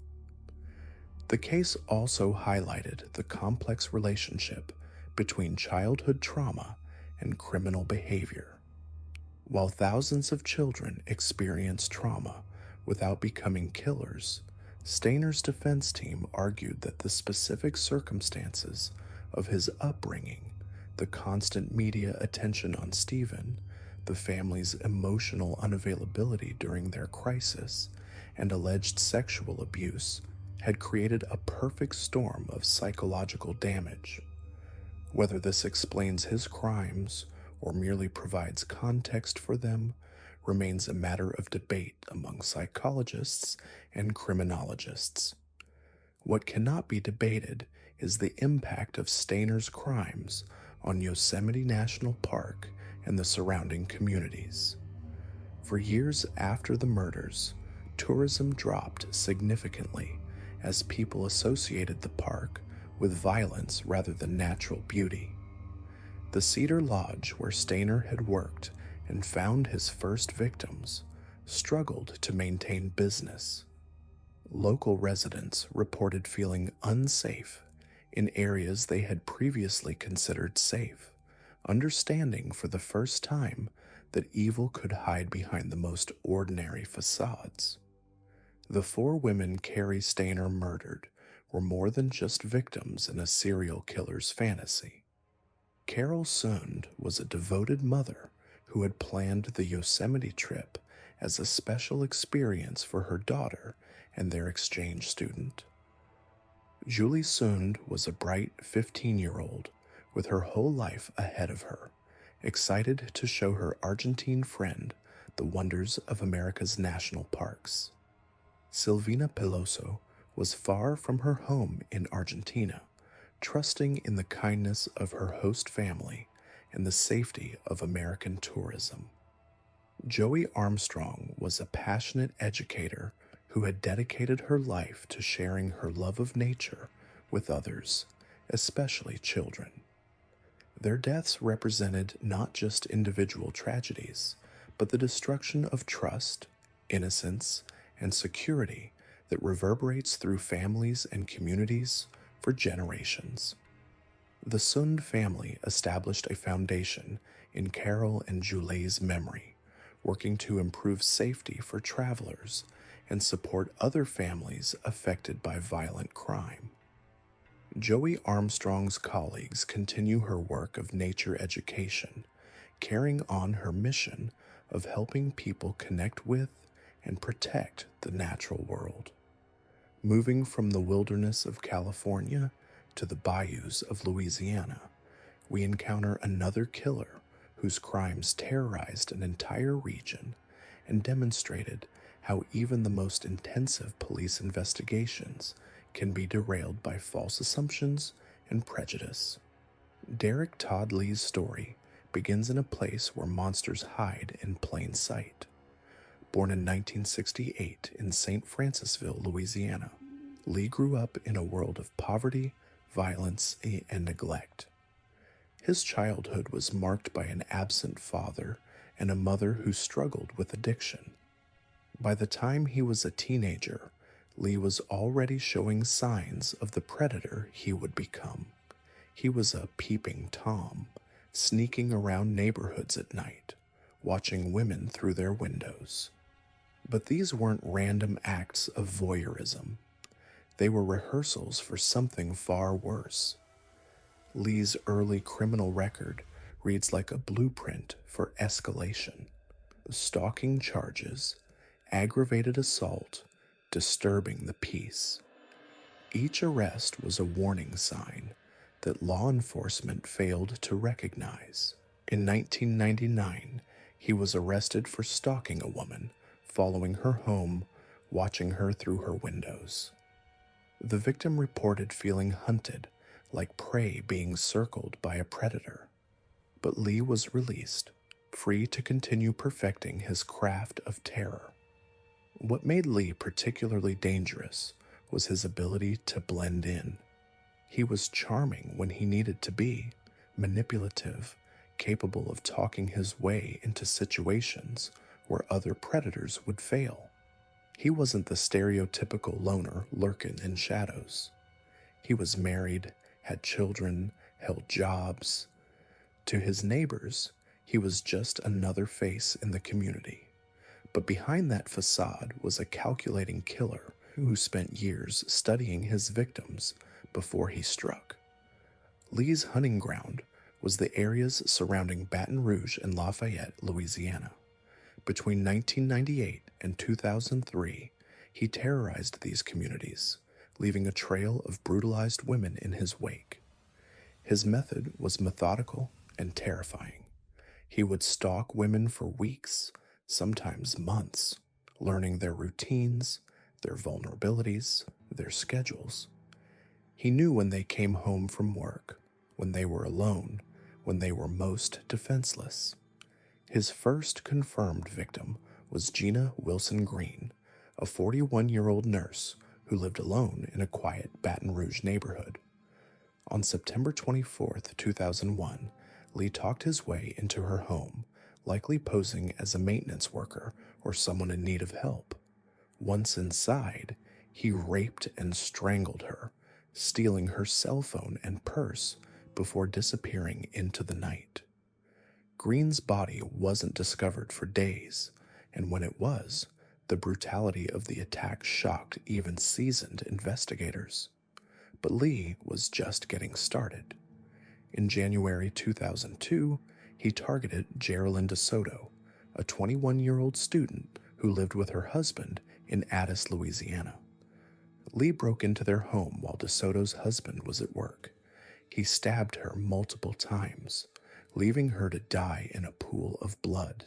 A: The case also highlighted the complex relationship between childhood trauma and criminal behavior. While thousands of children experience trauma without becoming killers, Stayner's defense team argued that the specific circumstances of his upbringing, the constant media attention on Stephen, the family's emotional unavailability during their crisis, and alleged sexual abuse had created a perfect storm of psychological damage. Whether this explains his crimes or merely provides context for them remains a matter of debate among psychologists and criminologists. What cannot be debated is the impact of Stayner's crimes on Yosemite National Park and the surrounding communities. For years after the murders, tourism dropped significantly as people associated the park with violence rather than natural beauty. The Cedar Lodge, where Stayner had worked and found his first victims, struggled to maintain business. Local residents reported feeling unsafe in areas they had previously considered safe, understanding for the first time that evil could hide behind the most ordinary facades. The 4 women Cary Stayner murdered were more than just victims in a serial killer's fantasy. Carol Sund was a devoted mother who had planned the Yosemite trip as a special experience for her daughter and their exchange student. Julie Sund was a bright 15-year-old with her whole life ahead of her, excited to show her Argentine friend the wonders of America's national parks. Silvina Peloso was far from her home in Argentina, trusting in the kindness of her host family and the safety of American tourism. Joey Armstrong was a passionate educator who had dedicated her life to sharing her love of nature with others, especially children. Their deaths represented not just individual tragedies, but the destruction of trust, innocence, and security that reverberates through families and communities for generations. The Sund family established a foundation in Carol and Julie's memory, working to improve safety for travelers and support other families affected by violent crime. Joey Armstrong's colleagues continue her work of nature education, carrying on her mission of helping people connect with and protect the natural world. Moving from the wilderness of California to the bayous of Louisiana, we encounter another killer whose crimes terrorized an entire region and demonstrated how even the most intensive police investigations can be derailed by false assumptions and prejudice. Derek Todd Lee's story begins in a place where monsters hide in plain sight. Born in 1968 in St. Francisville, Louisiana, Lee grew up in a world of poverty, violence, and neglect. His childhood was marked by an absent father and a mother who struggled with addiction. By the time he was a teenager, Lee was already showing signs of the predator he would become. He was a peeping Tom, sneaking around neighborhoods at night, watching women through their windows. But these weren't random acts of voyeurism. They were rehearsals for something far worse. Lee's early criminal record reads like a blueprint for escalation. Stalking charges, aggravated assault, disturbing the peace. Each arrest was a warning sign that law enforcement failed to recognize. In 1999, he was arrested for stalking a woman, following her home, watching her through her windows. The victim reported feeling hunted, like prey being circled by a predator. But Lee was released, free to continue perfecting his craft of terror. What made Lee particularly dangerous was his ability to blend in. He was charming when he needed to be, manipulative, capable of talking his way into situations where other predators would fail. He wasn't the stereotypical loner lurking in shadows. He was married, had children, held jobs. To his neighbors, he was just another face in the community. But behind that facade was a calculating killer who spent years studying his victims before he struck. Lee's hunting ground was the areas surrounding Baton Rouge and Lafayette, Louisiana. Between 1998 and 2003, he terrorized these communities, leaving a trail of brutalized women in his wake. His method was methodical and terrifying. He would stalk women for weeks, sometimes months, learning their routines, their vulnerabilities, their schedules. He knew when they came home from work, when they were alone, when they were most defenseless. His first confirmed victim was Gina Wilson Green, a 41-year-old nurse who lived alone in a quiet Baton Rouge neighborhood. On September 24, 2001, Lee talked his way into her home, likely posing as a maintenance worker or someone in need of help. Once inside, he raped and strangled her, stealing her cell phone and purse before disappearing into the night. Green's body wasn't discovered for days, and when it was, the brutality of the attack shocked even seasoned investigators. But Lee was just getting started. In January 2002, he targeted Geraldine DeSoto, a 21-year-old student who lived with her husband in Addis, Louisiana. Lee broke into their home while DeSoto's husband was at work. He stabbed her multiple times, leaving her to die in a pool of blood.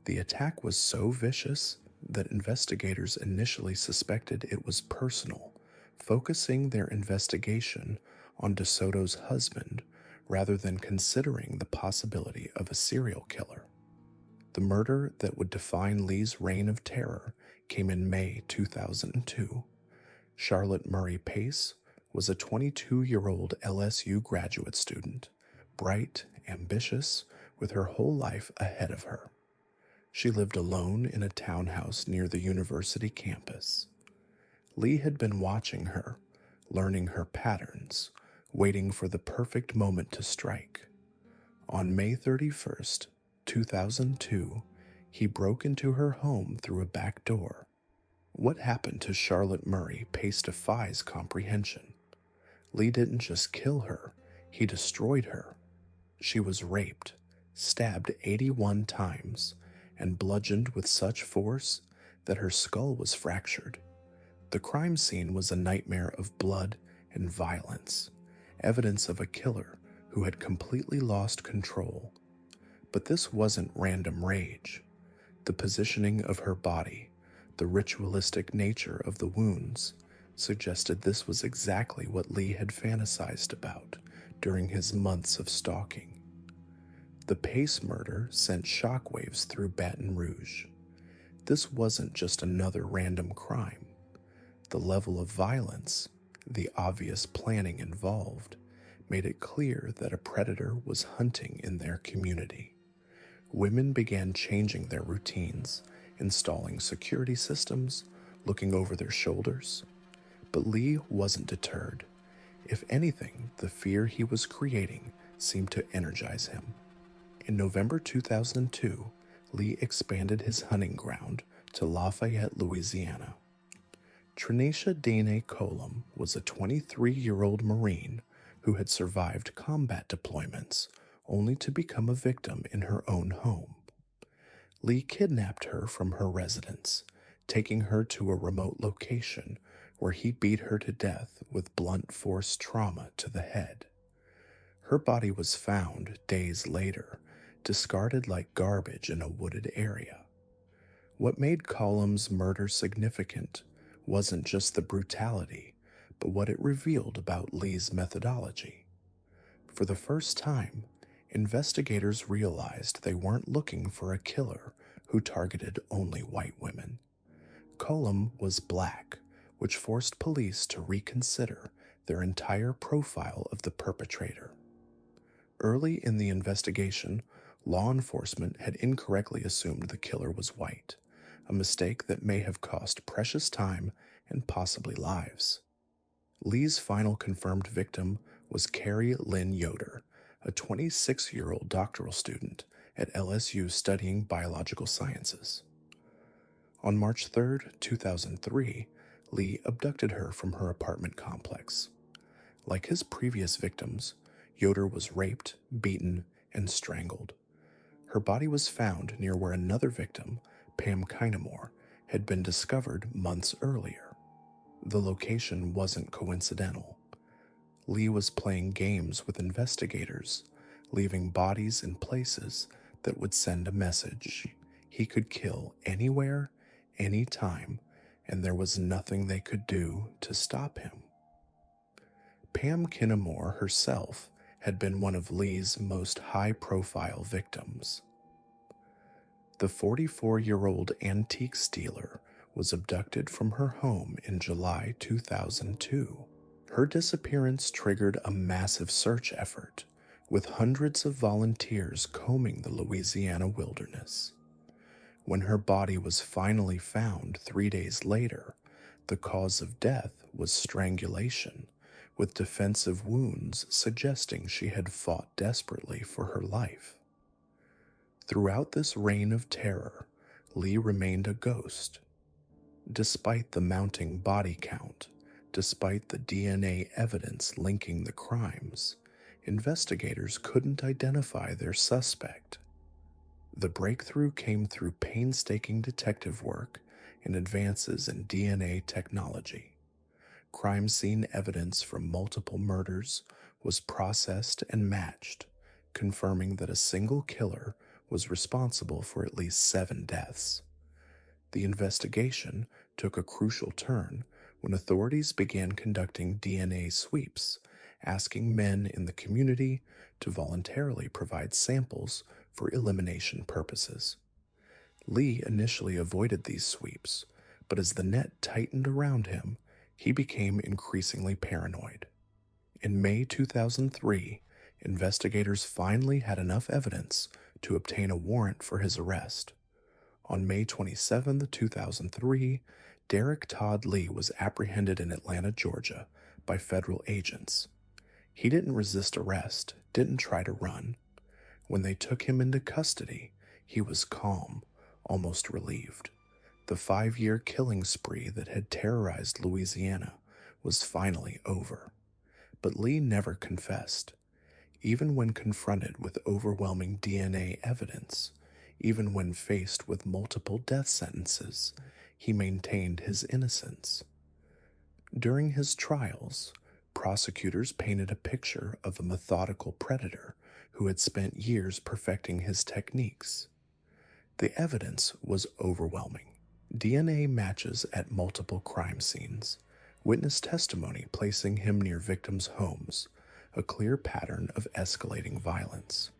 A: The attack was so vicious that investigators initially suspected it was personal, focusing their investigation on DeSoto's husband rather than considering the possibility of a serial killer. The murder that would define Lee's reign of terror came in May 2002. Charlotte Murray Pace was a 22-year-old LSU graduate student, bright, ambitious, with her whole life ahead of her. She lived alone in a townhouse near the university campus. Lee had been watching her, learning her patterns, waiting for the perfect moment to strike. On May 31st, 2002, he broke into her home through a back door. What happened to Charlotte Murray Pace defies comprehension. Lee didn't just kill her, he destroyed her. She was raped, stabbed 81 times, and bludgeoned with such force that her skull was fractured. The crime scene was a nightmare of blood and violence, evidence of a killer who had completely lost control. But this wasn't random rage. The positioning of her body, the ritualistic nature of the wounds, suggested this was exactly what Lee had fantasized about during his months of stalking. The Pace murder sent shockwaves through Baton Rouge. This wasn't just another random crime. The level of violence, the obvious planning involved, made it clear that a predator was hunting in their community. Women began changing their routines, installing security systems, looking over their shoulders. But Lee wasn't deterred. If anything, the fear he was creating seemed to energize him. In November 2002, Lee expanded his hunting ground to Lafayette, Louisiana. Trenacia Dane Colum was a 23-year-old Marine who had survived combat deployments only to become a victim in her own home. Lee kidnapped her from her residence, taking her to a remote location where he beat her to death with blunt force trauma to the head. Her body was found days later, discarded like garbage in a wooded area. What made Colum's murder significant wasn't just the brutality, but what it revealed about Lee's methodology. For the first time, investigators realized they weren't looking for a killer who targeted only white women. Colum was black, which forced police to reconsider their entire profile of the perpetrator. Early in the investigation, law enforcement had incorrectly assumed the killer was white, a mistake that may have cost precious time and possibly lives. Lee's final confirmed victim was Carrie Lynn Yoder, a 26-year-old doctoral student at LSU studying biological sciences. On March 3, 2003, Lee abducted her from her apartment complex. Like his previous victims, Yoder was raped, beaten, and strangled. Her body was found near where another victim, Pam Kinamore, had been discovered months earlier. The location wasn't coincidental. Lee was playing games with investigators, leaving bodies in places that would send a message. He could kill anywhere, anytime, and there was nothing they could do to stop him. Pam Kinamore herself had been one of Lee's most high-profile victims. The 44-year-old antique stealer was abducted from her home in July 2002. Her disappearance triggered a massive search effort, with hundreds of volunteers combing the Louisiana wilderness. When her body was finally found 3 days later, the cause of death was strangulation, with defensive wounds suggesting she had fought desperately for her life. Throughout this reign of terror, Lee remained a ghost. Despite the mounting body count, despite the DNA evidence linking the crimes, investigators couldn't identify their suspect. The breakthrough came through painstaking detective work and advances in DNA technology. Crime scene evidence from multiple murders was processed and matched, confirming that a single killer was responsible for at least 7 deaths. The investigation took a crucial turn when authorities began conducting DNA sweeps, asking men in the community to voluntarily provide samples for elimination purposes. Lee initially avoided these sweeps, but as the net tightened around him, he became increasingly paranoid. In May 2003, investigators finally had enough evidence to obtain a warrant for his arrest. On May 27, 2003, Derek Todd Lee was apprehended in Atlanta, Georgia, by federal agents. He didn't resist arrest, didn't try to run. When they took him into custody, he was calm, almost relieved. The 5-year killing spree that had terrorized Louisiana was finally over. But Lee never confessed. Even when confronted with overwhelming DNA evidence, even when faced with multiple death sentences, he maintained his innocence. During his trials, prosecutors painted a picture of a methodical predator who had spent years perfecting his techniques. The evidence was overwhelming. DNA matches at multiple crime scenes, witness testimony placing him near victims' homes, a clear pattern of escalating violence.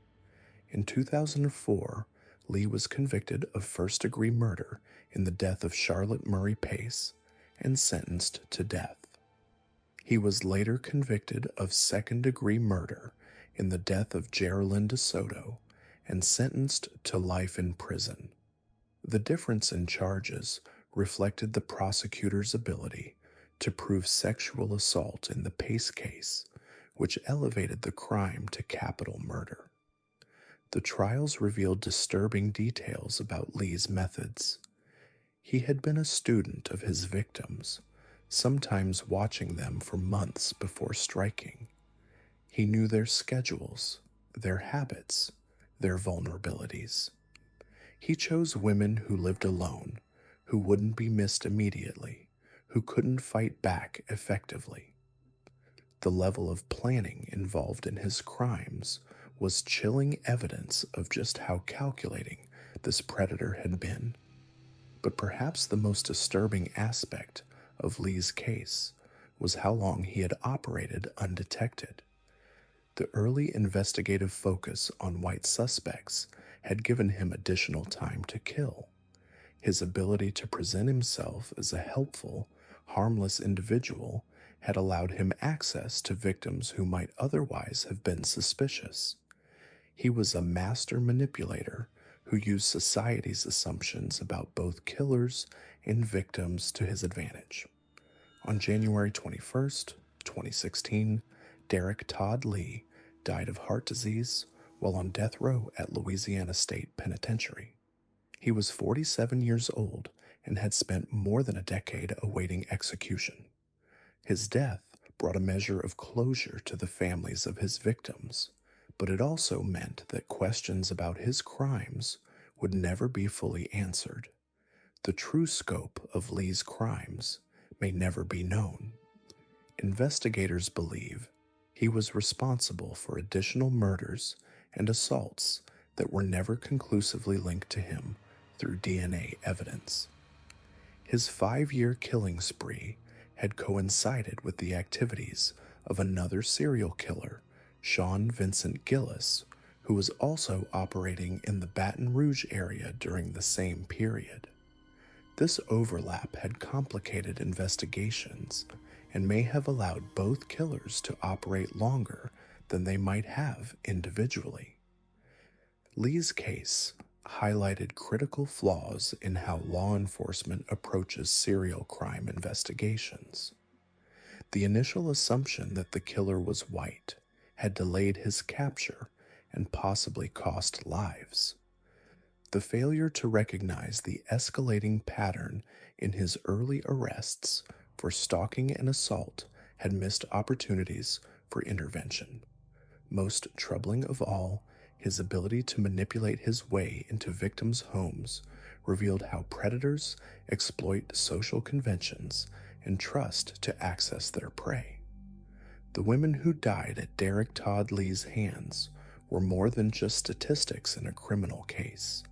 A: In 2004, Lee was convicted of first-degree murder in the death of Charlotte Murray Pace and sentenced to death. He was later convicted of second-degree murder in the death of Geraldine DeSoto and sentenced to life in prison. The difference in charges reflected the prosecutor's ability to prove sexual assault in the Pace case, which elevated the crime to capital murder. The trials revealed disturbing details about Lee's methods. He had been a student of his victims, sometimes watching them for months before striking. He knew their schedules, their habits, their vulnerabilities. He chose women who lived alone, who wouldn't be missed immediately, who couldn't fight back effectively. The level of planning involved in his crimes was chilling evidence of just how calculating this predator had been. But perhaps the most disturbing aspect of Lee's case was how long he had operated undetected. The early investigative focus on white suspects had given him additional time to kill. His ability to present himself as a helpful, harmless individual had allowed him access to victims who might otherwise have been suspicious. He was a master manipulator who used society's assumptions about both killers and victims to his advantage. On January 21st, 2016, Derek Todd Lee died of heart disease while on death row at Louisiana State Penitentiary. He was 47 years old and had spent more than a decade awaiting execution. His death brought a measure of closure to the families of his victims, but it also meant that questions about his crimes would never be fully answered. The true scope of Lee's crimes may never be known. Investigators believe he was responsible for additional murders and assaults that were never conclusively linked to him through DNA evidence. His 5-year killing spree had coincided with the activities of another serial killer, Sean Vincent Gillis, who was also operating in the Baton Rouge area during the same period. This overlap had complicated investigations and may have allowed both killers to operate longer than they might have individually. Lee's case highlighted critical flaws in how law enforcement approaches serial crime investigations. The initial assumption that the killer was white had delayed his capture and possibly cost lives. The failure to recognize the escalating pattern in his early arrests for stalking and assault had missed opportunities for intervention. Most troubling of all, his ability to manipulate his way into victims' homes revealed how predators exploit social conventions and trust to access their prey. The women who died at Derek Todd Lee's hands were more than just statistics in a criminal case.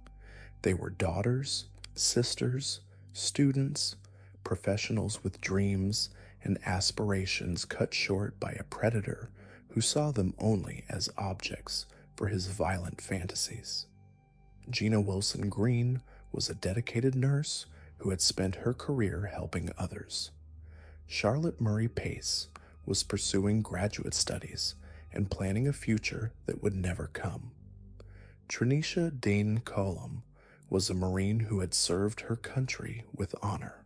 A: They were daughters, sisters, students, professionals with dreams and aspirations cut short by a predator who saw them only as objects for his violent fantasies. Gina Wilson Green was a dedicated nurse who had spent her career helping others. Charlotte Murray Pace was pursuing graduate studies and planning a future that would never come. Trinisha Dane Cullum was a Marine who had served her country with honor.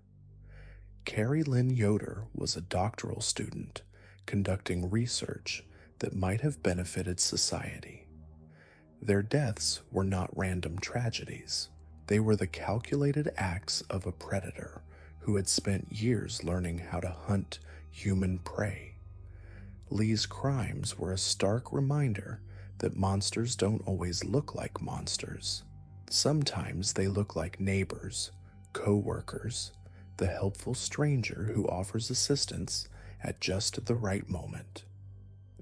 A: Carrie Lynn Yoder was a doctoral student conducting research that might have benefited society. Their deaths were not random tragedies. They were the calculated acts of a predator who had spent years learning how to hunt human prey. Lee's crimes were a stark reminder that monsters don't always look like monsters. Sometimes they look like neighbors, co-workers, the helpful stranger who offers assistance at just the right moment.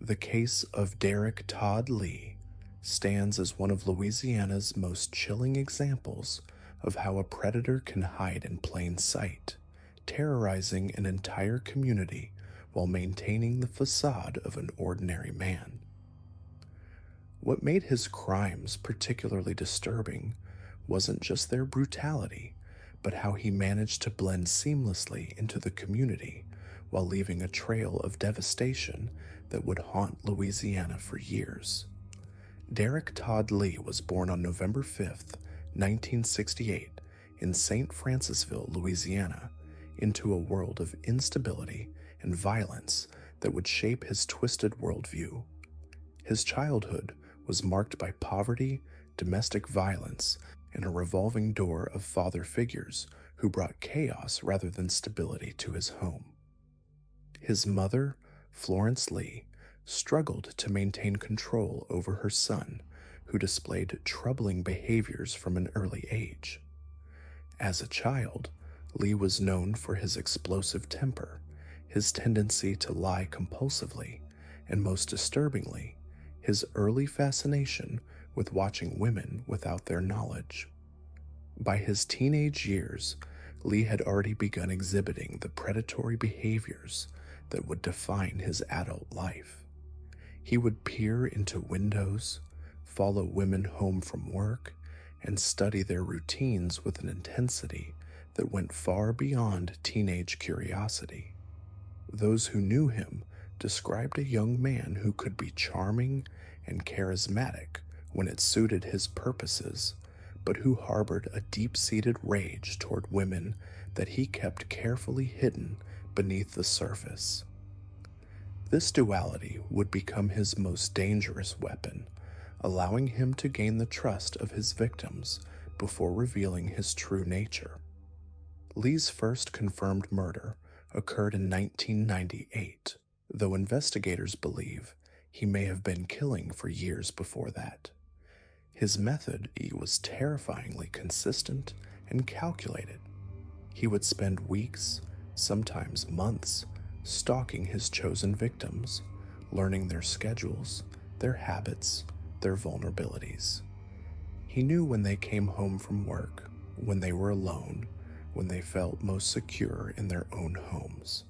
A: The case of Derek Todd Lee stands as one of Louisiana's most chilling examples of how a predator can hide in plain sight, terrorizing an entire community while maintaining the facade of an ordinary man. What made his crimes particularly disturbing wasn't just their brutality, but how he managed to blend seamlessly into the community while leaving a trail of devastation that would haunt Louisiana for years. Derek Todd Lee was born on November 5th, 1968, in St. Francisville, Louisiana, into a world of instability and violence that would shape his twisted worldview. His childhood was marked by poverty, domestic violence, and a revolving door of father figures who brought chaos rather than stability to his home. His mother, Florence Lee, struggled to maintain control over her son, who displayed troubling behaviors from an early age. As a child, Lee was known for his explosive temper, his tendency to lie compulsively, and most disturbingly, his early fascination with watching women without their knowledge. By his teenage years, Lee had already begun exhibiting the predatory behaviors that would define his adult life. He would peer into windows, follow women home from work, and study their routines with an intensity that went far beyond teenage curiosity. Those who knew him described a young man who could be charming and charismatic when it suited his purposes, but who harbored a deep-seated rage toward women that he kept carefully hidden beneath the surface. This duality would become his most dangerous weapon, allowing him to gain the trust of his victims before revealing his true nature. Lee's first confirmed murder occurred in 1998, though investigators believe he may have been killing for years before that. His method was terrifyingly consistent and calculated. He would spend weeks, sometimes months, stalking his chosen victims, learning their schedules, their habits, their vulnerabilities. He knew when they came home from work, when they were alone, when they felt most secure in their own homes.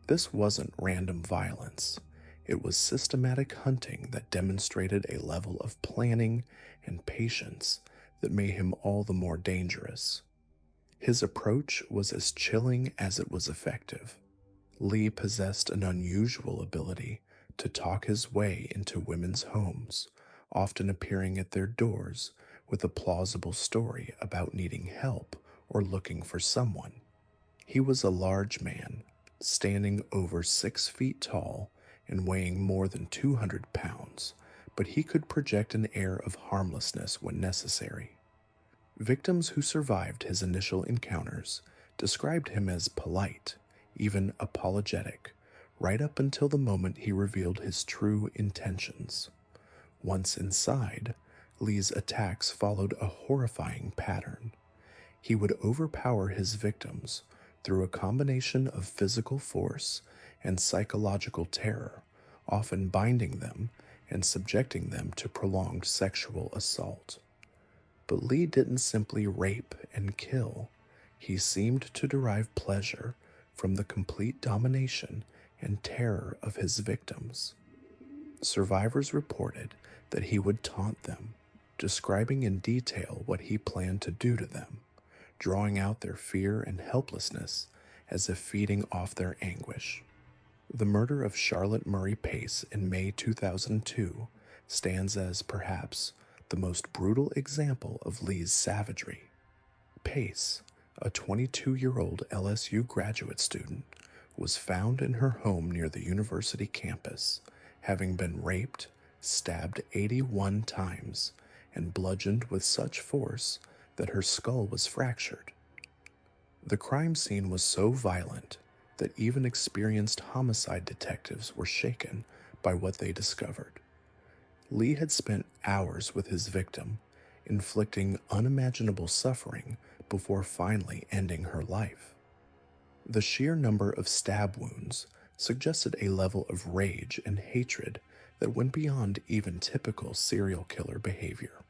A: This wasn't random violence. It was systematic hunting that demonstrated a level of planning and patience that made him all the more dangerous. His approach was as chilling as it was effective. Lee possessed an unusual ability to talk his way into women's homes, often appearing at their doors with a plausible story about needing help or looking for someone. He was a large man, standing over 6 feet tall and weighing more than 200 pounds, but he could project an air of harmlessness when necessary. Victims who survived his initial encounters described him as polite, even apologetic, right up until the moment he revealed his true intentions. Once inside, Lee's attacks followed a horrifying pattern. He would overpower his victims through a combination of physical force and psychological terror, often binding them and subjecting them to prolonged sexual assault. But Lee didn't simply rape and kill. He seemed to derive pleasure from the complete domination and terror of his victims. Survivors reported that he would taunt them, describing in detail what he planned to do to them, drawing out their fear and helplessness as if feeding off their anguish. The murder of Charlotte Murray Pace in May 2002 stands as perhaps the most brutal example of Lee's savagery. Pace, a 22-year-old LSU graduate student, was found in her home near the university campus, having been raped, stabbed 81 times, and bludgeoned with such force that her skull was fractured. The crime scene was so violent that even experienced homicide detectives were shaken by what they discovered. Lee had spent hours with his victim, inflicting unimaginable suffering before finally ending her life. The sheer number of stab wounds suggested a level of rage and hatred that went beyond even typical serial killer behavior.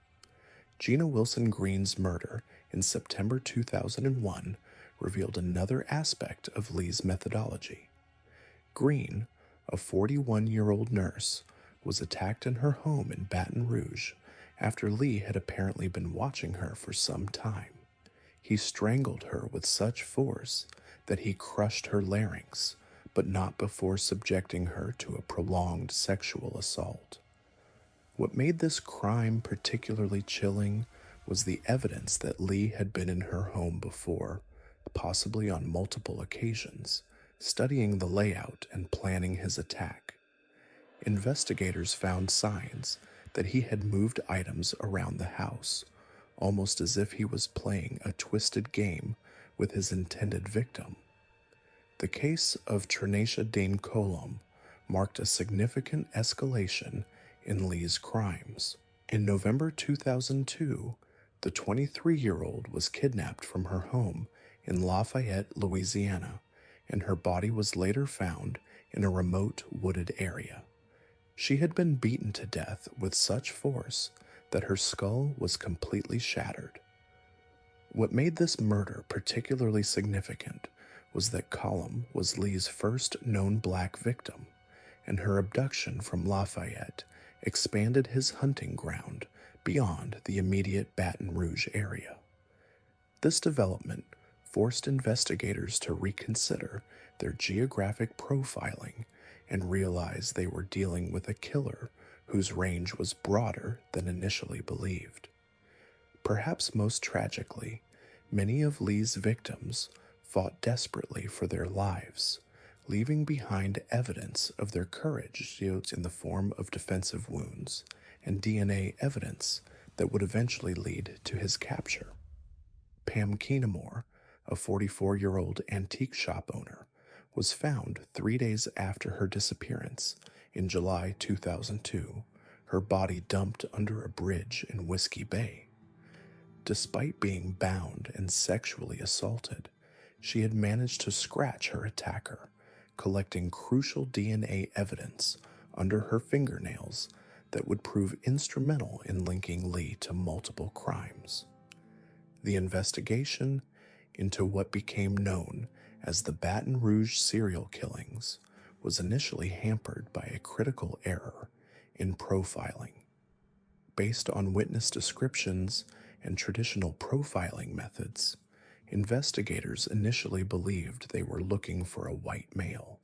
A: Gina Wilson Green's murder in September 2001 revealed another aspect of Lee's methodology. Green, a 41-year-old nurse, was attacked in her home in Baton Rouge after Lee had apparently been watching her for some time. He strangled her with such force that he crushed her larynx, but not before subjecting her to a prolonged sexual assault. What made this crime particularly chilling was the evidence that Lee had been in her home before, possibly on multiple occasions, studying the layout and planning his attack. Investigators found signs that he had moved items around the house, almost as if he was playing a twisted game with his intended victim. The case of Trinacia Dane Colum marked a significant escalation in Lee's crimes. In November 2002, the 23-year-old was kidnapped from her home in Lafayette, Louisiana, and her body was later found in a remote wooded area. She had been beaten to death with such force that her skull was completely shattered. What made this murder particularly significant was that Colum was Lee's first known black victim, and her abduction from Lafayette expanded his hunting ground beyond the immediate Baton Rouge area. This development forced investigators to reconsider their geographic profiling and realize they were dealing with a killer whose range was broader than initially believed. Perhaps most tragically, many of Lee's victims fought desperately for their lives, leaving behind evidence of their courage in the form of defensive wounds and DNA evidence that would eventually lead to his capture. Pam Keenamore, a 44-year-old antique shop owner, was found 3 days after her disappearance in July 2002, her body dumped under a bridge in Whiskey Bay. Despite being bound and sexually assaulted, she had managed to scratch her attacker, collecting crucial DNA evidence under her fingernails that would prove instrumental in linking Lee to multiple crimes. The investigation into what became known as the Baton Rouge serial killings was initially hampered by a critical error in profiling. Based on witness descriptions and traditional profiling methods, investigators initially believed they were looking for a white male.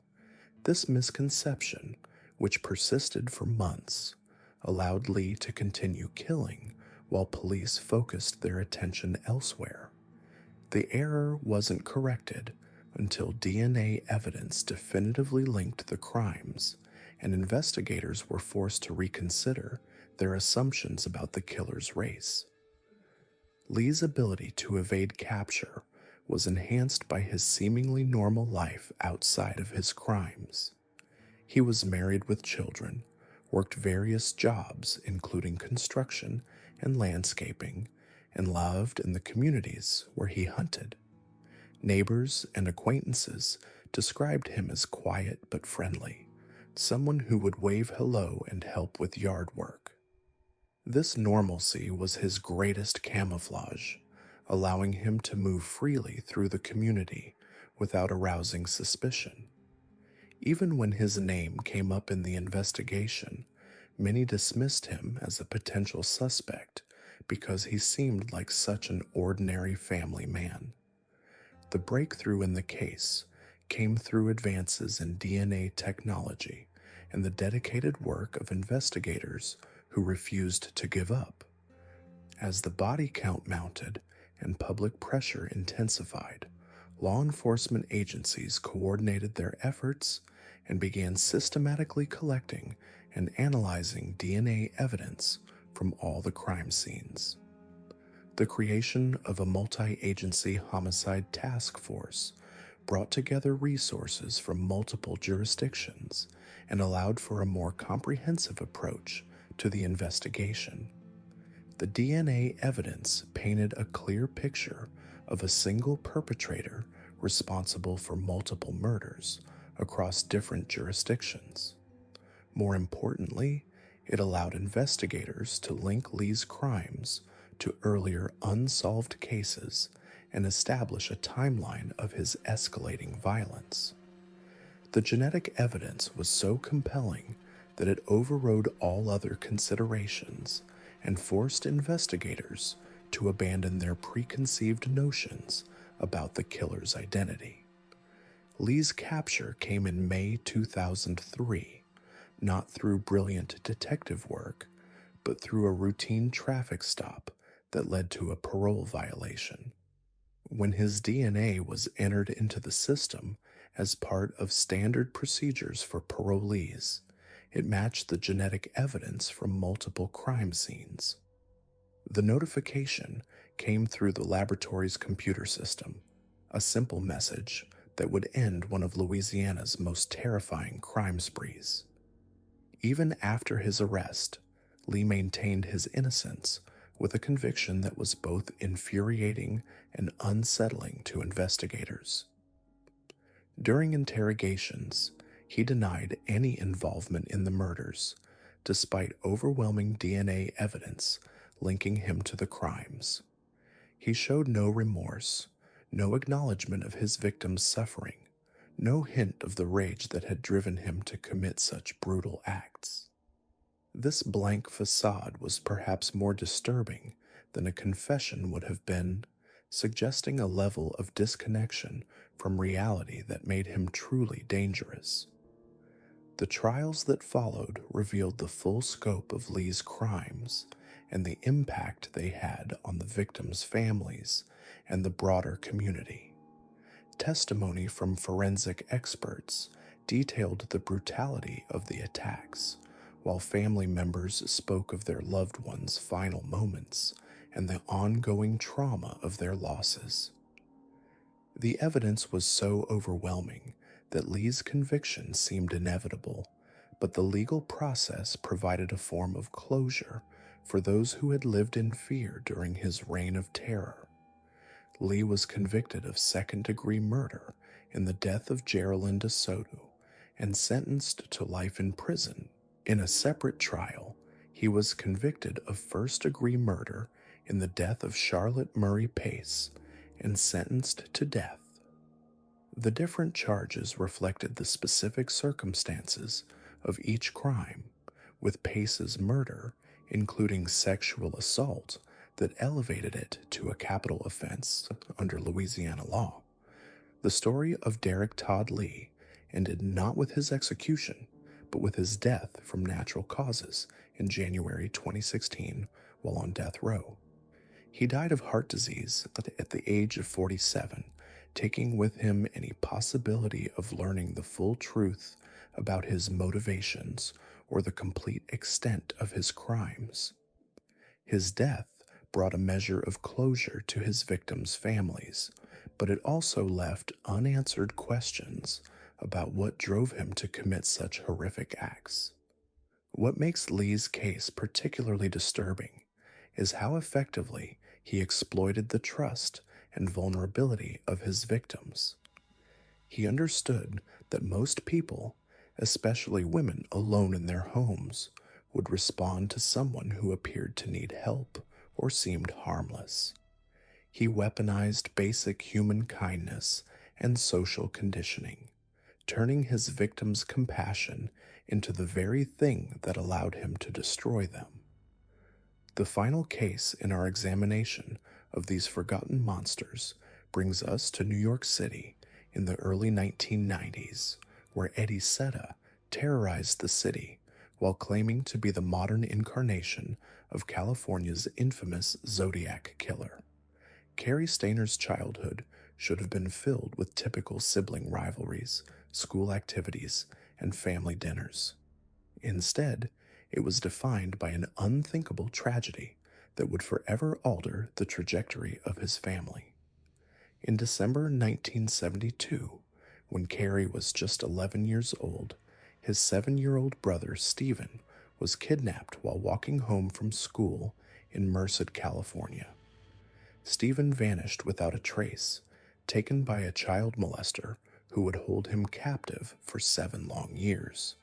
A: This misconception, which persisted for months, allowed Lee to continue killing while police focused their attention elsewhere. The error wasn't corrected until DNA evidence definitively linked the crimes, and investigators were forced to reconsider their assumptions about the killer's race. Lee's ability to evade capture was enhanced by his seemingly normal life outside of his crimes. He was married with children, worked various jobs including construction and landscaping, and loved in the communities where he hunted. Neighbors and acquaintances described him as quiet but friendly, someone who would wave hello and help with yard work. This normalcy was his greatest camouflage, allowing him to move freely through the community without arousing suspicion. Even when his name came up in the investigation, many dismissed him as a potential suspect because he seemed like such an ordinary family man. The breakthrough in the case came through advances in DNA technology and the dedicated work of investigators who refused to give up. As the body count mounted and public pressure intensified, law enforcement agencies coordinated their efforts and began systematically collecting and analyzing DNA evidence from all the crime scenes. The creation of a multi-agency homicide task force brought together resources from multiple jurisdictions and allowed for a more comprehensive approach to the investigation. The DNA evidence painted a clear picture of a single perpetrator responsible for multiple murders across different jurisdictions. More importantly, it allowed investigators to link Lee's crimes to earlier unsolved cases and establish a timeline of his escalating violence. The genetic evidence was so compelling that it overrode all other considerations and forced investigators to abandon their preconceived notions about the killer's identity. Lee's capture came in May 2003, not through brilliant detective work, but through a routine traffic stop that led to a parole violation. When his DNA was entered into the system as part of standard procedures for parolees, it matched the genetic evidence from multiple crime scenes. The notification came through the laboratory's computer system, a simple message that would end one of Louisiana's most terrifying crime sprees. Even after his arrest, Lee maintained his innocence with a conviction that was both infuriating and unsettling to investigators. During interrogations, he denied any involvement in the murders, despite overwhelming DNA evidence linking him to the crimes. He showed no remorse, no acknowledgement of his victim's suffering, no hint of the rage that had driven him to commit such brutal acts. This blank facade was perhaps more disturbing than a confession would have been, suggesting a level of disconnection from reality that made him truly dangerous. The trials that followed revealed the full scope of Lee's crimes and the impact they had on the victims' families and the broader community. Testimony from forensic experts detailed the brutality of the attacks, while family members spoke of their loved ones' final moments and the ongoing trauma of their losses. The evidence was so overwhelming that Lee's conviction seemed inevitable, but the legal process provided a form of closure for those who had lived in fear during his reign of terror. Lee was convicted of second-degree murder in the death of Geraldine DeSoto and sentenced to life in prison. In a separate trial, he was convicted of first-degree murder in the death of Charlotte Murray Pace and sentenced to death. The different charges reflected the specific circumstances of each crime, with Pace's murder including sexual assault that elevated it to a capital offense under Louisiana law. The story of Derek Todd Lee ended not with his execution, but with his death from natural causes in January 2016 while on death row. He died of heart disease at the age of 47, taking with him any possibility of learning the full truth about his motivations or the complete extent of his crimes. His death brought a measure of closure to his victims' families, but it also left unanswered questions about what drove him to commit such horrific acts. What makes Lee's case particularly disturbing is how effectively he exploited the trust and vulnerability of his victims. He understood that most people, especially women alone in their homes, would respond to someone who appeared to need help or seemed harmless. He weaponized basic human kindness and social conditioning, turning his victims' compassion into the very thing that allowed him to destroy them. The final case in our examination of these forgotten monsters brings us to New York City in the early 1990s, where Eddie Setta terrorized the city while claiming to be the modern incarnation of California's infamous Zodiac killer. Cary Stayner's childhood should have been filled with typical sibling rivalries, school activities, and family dinners. Instead, it was defined by an unthinkable tragedy that would forever alter the trajectory of his family. In December 1972, when Cary was just 11 years old, his 7-year-old brother Stephen was kidnapped while walking home from school in Merced, California. Stephen vanished without a trace, taken by a child molester who would hold him captive for 7 long years.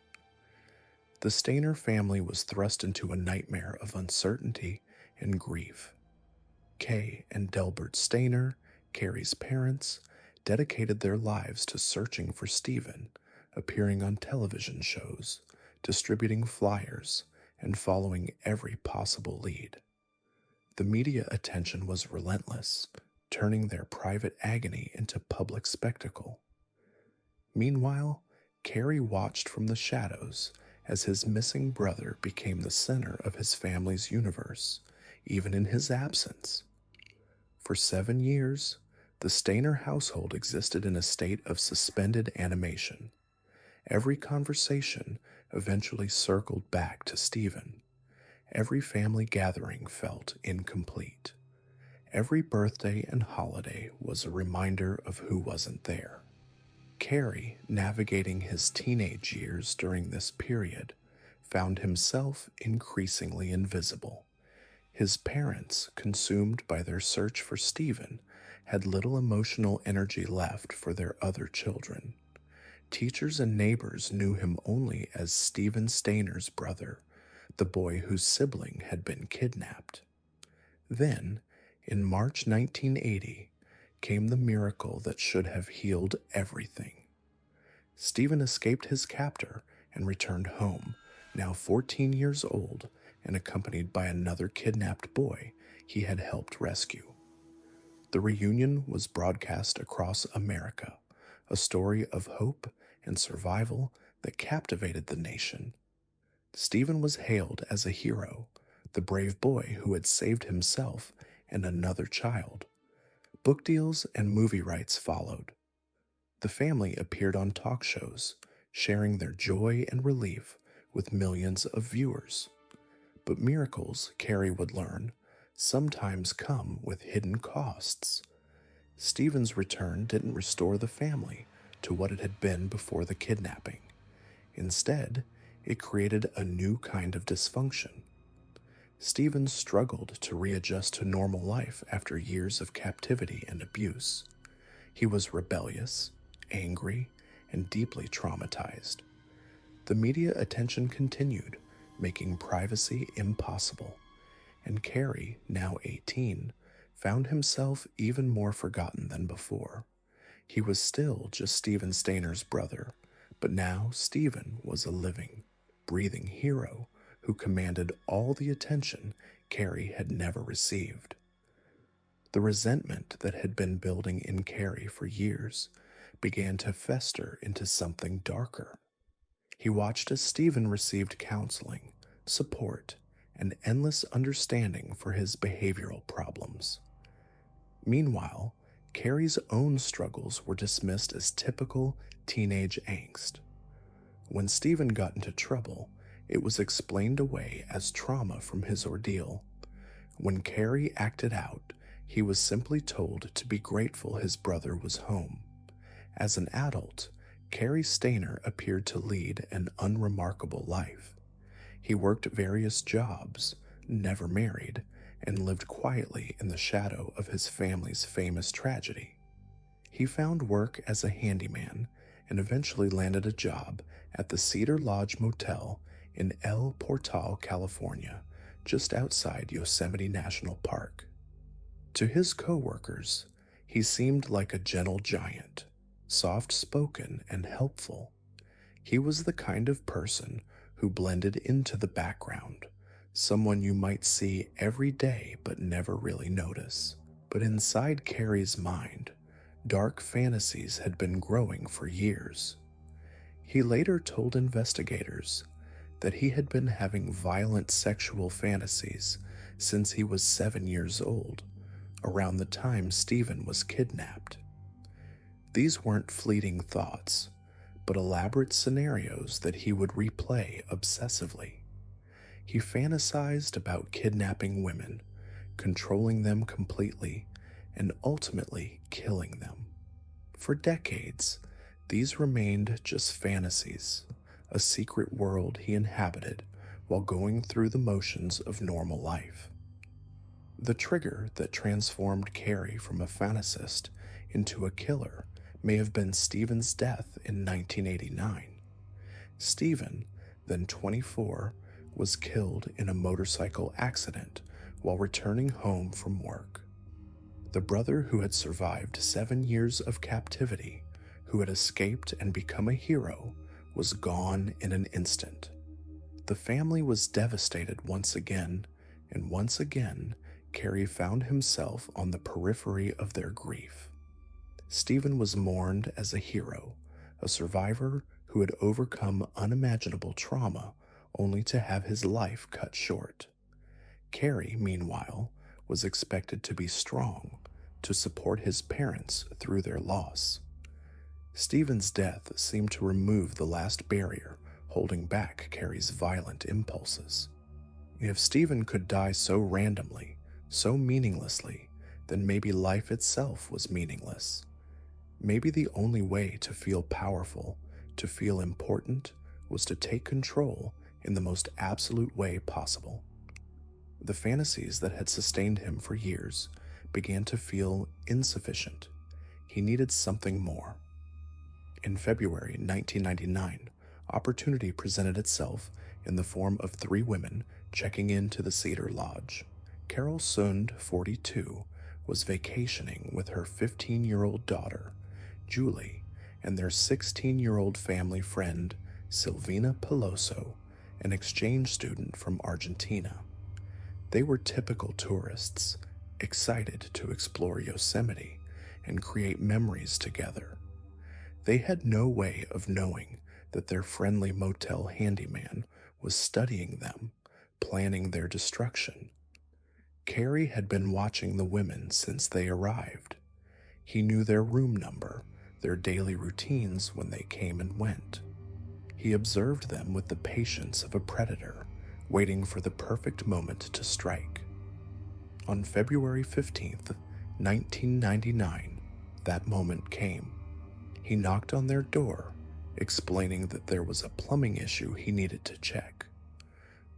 A: The Stayner family was thrust into a nightmare of uncertainty and grief. Kay and Delbert Stayner, Cary's parents, dedicated their lives to searching for Stephen, appearing on television shows, distributing flyers, and following every possible lead. The media attention was relentless, turning their private agony into public spectacle. Meanwhile, Carey watched from the shadows as his missing brother became the center of his family's universe, even in his absence. For 7 years, the Stainer household existed in a state of suspended animation. Every conversation eventually circled back to Stephen. Every family gathering felt incomplete. Every birthday and holiday was a reminder of who wasn't there. Carey, navigating his teenage years during this period, found himself increasingly invisible. His parents, consumed by their search for Stephen, had little emotional energy left for their other children. Teachers and neighbors knew him only as Stephen Stainer's brother, the boy whose sibling had been kidnapped. Then, in March 1980, came the miracle that should have healed everything. Stephen escaped his captor and returned home, now 14 years old and accompanied by another kidnapped boy he had helped rescue. The reunion was broadcast across America, a story of hope and survival that captivated the nation. Stephen was hailed as a hero, the brave boy who had saved himself and another child. Book deals and movie rights followed. The family appeared on talk shows, sharing their joy and relief with millions of viewers. But miracles, Carey would learn, sometimes come with hidden costs. Stephen's return didn't restore the family to what it had been before the kidnapping. Instead, it created a new kind of dysfunction. Stephen struggled to readjust to normal life after years of captivity and abuse. He was rebellious, angry, and deeply traumatized. The media attention continued, making privacy impossible, and Carey, now 18, found himself even more forgotten than before. He was still just Stephen Stainer's brother, but now Stephen was a living, breathing hero who commanded all the attention Carey had never received. The resentment that had been building in Carey for years began to fester into something darker. He watched as Stephen received counseling, support, and endless understanding for his behavioral problems. Meanwhile, Carey's own struggles were dismissed as typical teenage angst. When Stephen got into trouble, it was explained away as trauma from his ordeal. When Carey acted out, he was simply told to be grateful his brother was home. As an adult, Carey Stainer appeared to lead an unremarkable life. He worked various jobs, never married, and lived quietly in the shadow of his family's famous tragedy. He found work as a handyman and eventually landed a job at the Cedar Lodge Motel in El Portal, California, just outside Yosemite National Park. To his co-workers, he seemed like a gentle giant, soft-spoken and helpful. He was the kind of person who blended into the background, someone you might see every day but never really notice. But inside Carey's mind, dark fantasies had been growing for years. He later told investigators that he had been having violent sexual fantasies since he was 7 years old, around the time Stephen was kidnapped. These weren't fleeting thoughts, but elaborate scenarios that he would replay obsessively. He fantasized about kidnapping women, controlling them completely, and ultimately killing them. For decades, these remained just fantasies, a secret world he inhabited while going through the motions of normal life. The trigger that transformed Carey from a fantasist into a killer may have been Stephen's death in 1989. Stephen, then 24, was killed in a motorcycle accident while returning home from work. The brother who had survived 7 years of captivity, who had escaped and become a hero, was gone in an instant. The family was devastated once again, and once again, Carrie found himself on the periphery of their grief. Stephen was mourned as a hero, a survivor who had overcome unimaginable trauma only to have his life cut short. Carrie, meanwhile, was expected to be strong, to support his parents through their loss. Stephen's death seemed to remove the last barrier holding back Carrie's violent impulses. If Stephen could die so randomly, so meaninglessly, then maybe life itself was meaningless. Maybe the only way to feel powerful, to feel important, was to take control in the most absolute way possible. The fantasies that had sustained him for years began to feel insufficient. He needed something more. In February 1999, opportunity presented itself in the form of 3 women checking into the Cedar Lodge. Carol Sund, 42, was vacationing with her 15-year-old daughter, Julie, and their 16-year-old family friend, Silvina Peloso, an exchange student from Argentina. They were typical tourists, excited to explore Yosemite and create memories together. They had no way of knowing that their friendly motel handyman was studying them, planning their destruction. Carrie had been watching the women since they arrived. He knew their room number, their daily routines when they came and went. He observed them with the patience of a predator, waiting for the perfect moment to strike. On February 15th, 1999, that moment came. He knocked on their door, explaining that there was a plumbing issue he needed to check.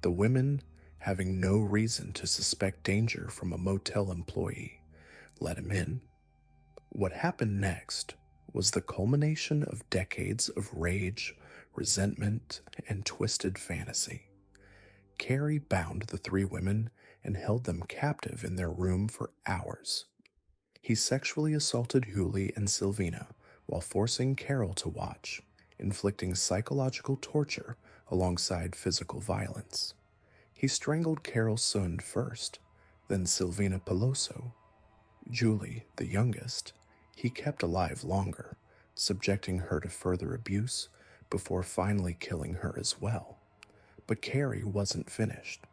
A: The women, having no reason to suspect danger from a motel employee, let him in. What happened next was the culmination of decades of rage, resentment, and twisted fantasy. Carrie bound the 3 women and held them captive in their room for hours. He sexually assaulted Julie and Silvina while forcing Carol to watch, inflicting psychological torture alongside physical violence. He strangled Carol Sund first, then Silvina Peloso. Julie, the youngest, he kept alive longer, subjecting her to further abuse before finally killing her as well. But Carrie wasn't finished.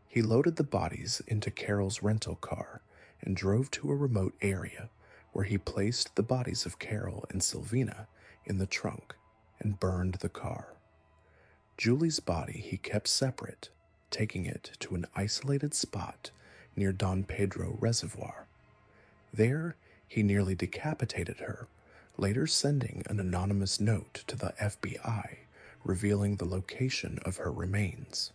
A: He loaded the bodies into Carol's rental car and drove to a remote area where he placed the bodies of Carol and Silvina in the trunk and burned the car. Julie's body he kept separate, taking it to an isolated spot near Don Pedro Reservoir. There, he nearly decapitated her, later sending an anonymous note to the FBI revealing the location of her remains.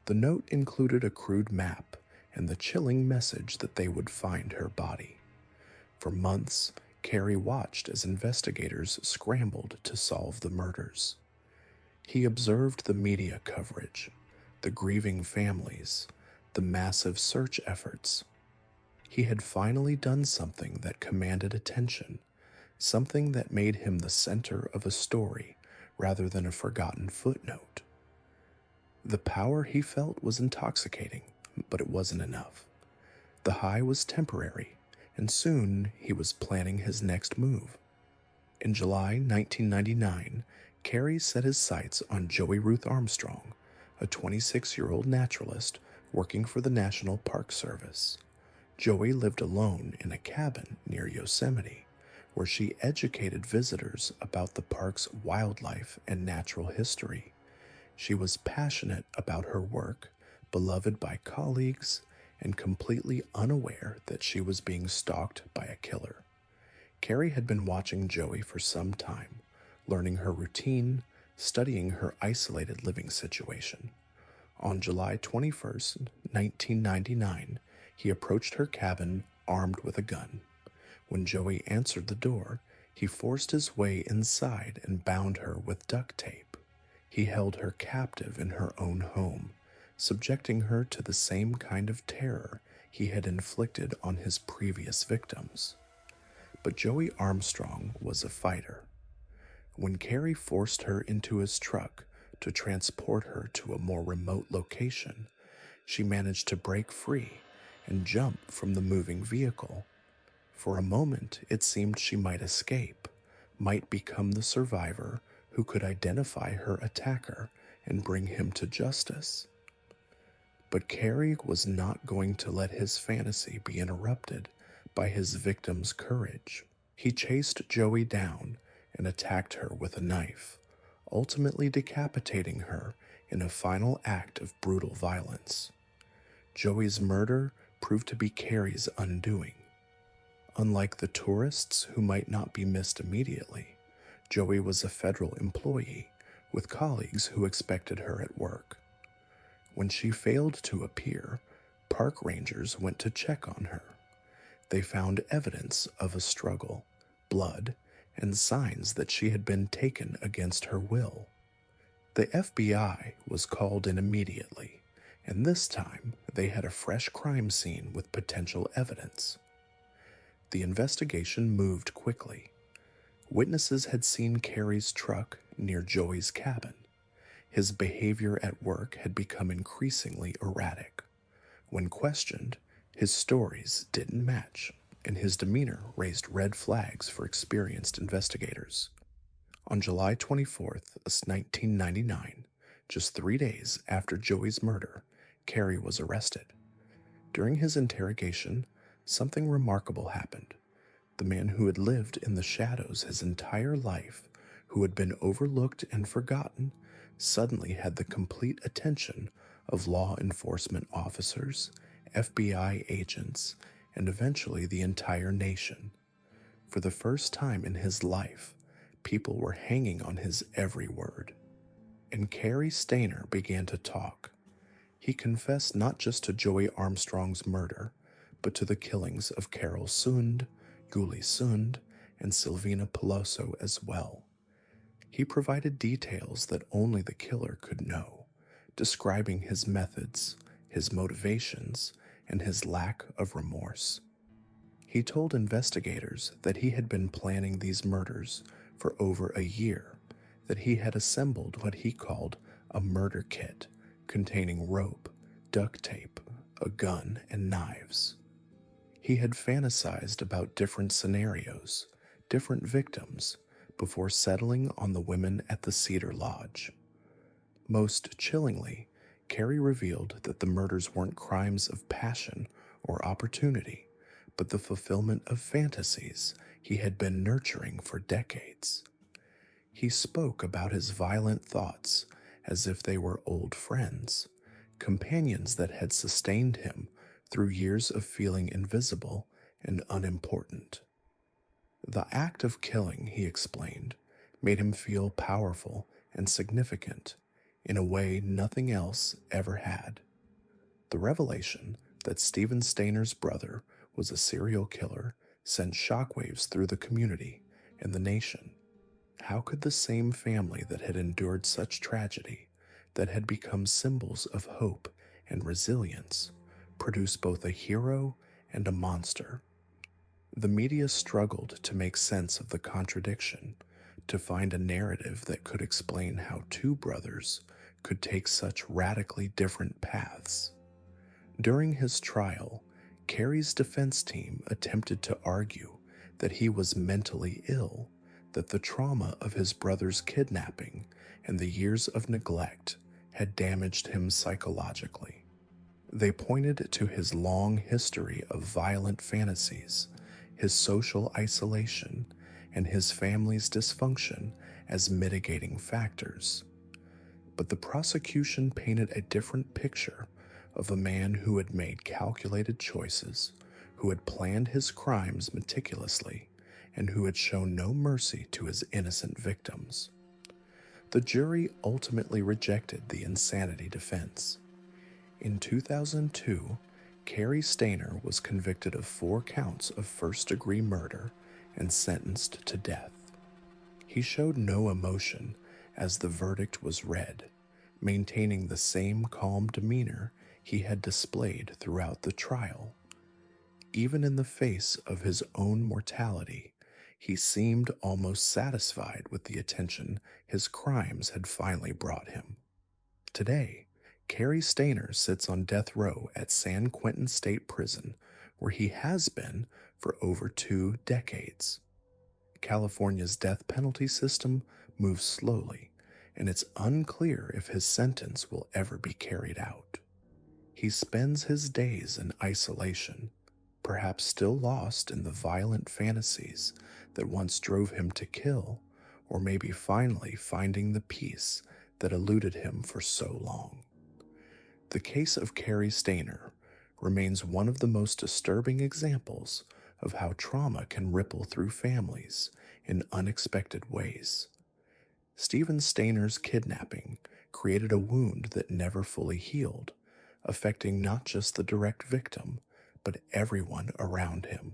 A: The note included a crude map and the chilling message that they would find her body. For months, Carrie watched as investigators scrambled to solve the murders. He observed the media coverage, the grieving families, the massive search efforts. He had finally done something that commanded attention, something that made him the center of a story rather than a forgotten footnote. The power he felt was intoxicating, but it wasn't enough. The high was temporary, and soon he was planning his next move. In July 1999, Carrie set his sights on Joey Ruth Armstrong, a 26-year-old naturalist working for the National Park Service. Joey lived alone in a cabin near Yosemite, where she educated visitors about the park's wildlife and natural history. She was passionate about her work, beloved by colleagues, and completely unaware that she was being stalked by a killer. Carrie had been watching Joey for some time, learning her routine, studying her isolated living situation. On July 21st, 1999, he approached her cabin armed with a gun. When Joey answered the door, he forced his way inside and bound her with duct tape. He held her captive in her own home, subjecting her to the same kind of terror he had inflicted on his previous victims. But Joey Armstrong was a fighter. When Carrie forced her into his truck to transport her to a more remote location, she managed to break free and jump from the moving vehicle. For a moment, it seemed she might escape, might become the survivor who could identify her attacker and bring him to justice. But Carey was not going to let his fantasy be interrupted by his victim's courage. He chased Joey down and attacked her with a knife, ultimately decapitating her in a final act of brutal violence. Joey's murder proved to be Carey's undoing. Unlike the tourists who might not be missed immediately, Joey was a federal employee with colleagues who expected her at work. When she failed to appear, park rangers went to check on her. They found evidence of a struggle, blood, and signs that she had been taken against her will. The FBI was called in immediately, and this time they had a fresh crime scene with potential evidence. The investigation moved quickly. Witnesses had seen Carey's truck near Joey's cabin. His behavior at work had become increasingly erratic. When questioned, his stories didn't match, and his demeanor raised red flags for experienced investigators. On July 24th, 1999, just 3 days after Joey's murder, Carey was arrested. During his interrogation, something remarkable happened. The man who had lived in the shadows his entire life, who had been overlooked and forgotten, suddenly had the complete attention of law enforcement officers, FBI agents, and eventually the entire nation. For the first time in his life, people were hanging on his every word. And Carey Stayner began to talk. He confessed not just to Joey Armstrong's murder, but to the killings of Carol Sund, Guli Sund, and Silvina Peloso as well. He provided details that only the killer could know, describing his methods, his motivations, and his lack of remorse. He told investigators that he had been planning these murders for over a year, that he had assembled what he called a murder kit containing rope, duct tape, a gun, and knives. He had fantasized about different scenarios, different victims, before settling on the women at the Cedar Lodge. Most chillingly, Carey revealed that the murders weren't crimes of passion or opportunity, but the fulfillment of fantasies he had been nurturing for decades. He spoke about his violent thoughts as if they were old friends, companions that had sustained him through years of feeling invisible and unimportant. The act of killing, he explained, made him feel powerful and significant in a way nothing else ever had. The revelation that Stephen Stayner's brother was a serial killer sent shockwaves through the community and the nation. How could the same family that had endured such tragedy, that had become symbols of hope and resilience, produce both a hero and a monster? The media struggled to make sense of the contradiction, to find a narrative that could explain how two brothers could take such radically different paths. During his trial, Carey's defense team attempted to argue that he was mentally ill, that the trauma of his brother's kidnapping and the years of neglect had damaged him psychologically. They pointed to his long history of violent fantasies, his social isolation, and his family's dysfunction as mitigating factors. But the prosecution painted a different picture of a man who had made calculated choices, who had planned his crimes meticulously, and who had shown no mercy to his innocent victims. The jury ultimately rejected the insanity defense. In 2002, Carey Stayner was convicted of 4 counts of first-degree murder and sentenced to death. He showed no emotion as the verdict was read, maintaining the same calm demeanor he had displayed throughout the trial. Even in the face of his own mortality, he seemed almost satisfied with the attention his crimes had finally brought him. Today, Cary Stayner sits on death row at San Quentin State Prison, where he has been for over 2 decades. California's death penalty system moves slowly, and it's unclear if his sentence will ever be carried out. He spends his days in isolation, perhaps still lost in the violent fantasies that once drove him to kill, or maybe finally finding the peace that eluded him for so long. The case of Cary Stayner remains one of the most disturbing examples of how trauma can ripple through families in unexpected ways. Stephen Stayner's kidnapping created a wound that never fully healed, affecting not just the direct victim, but everyone around him.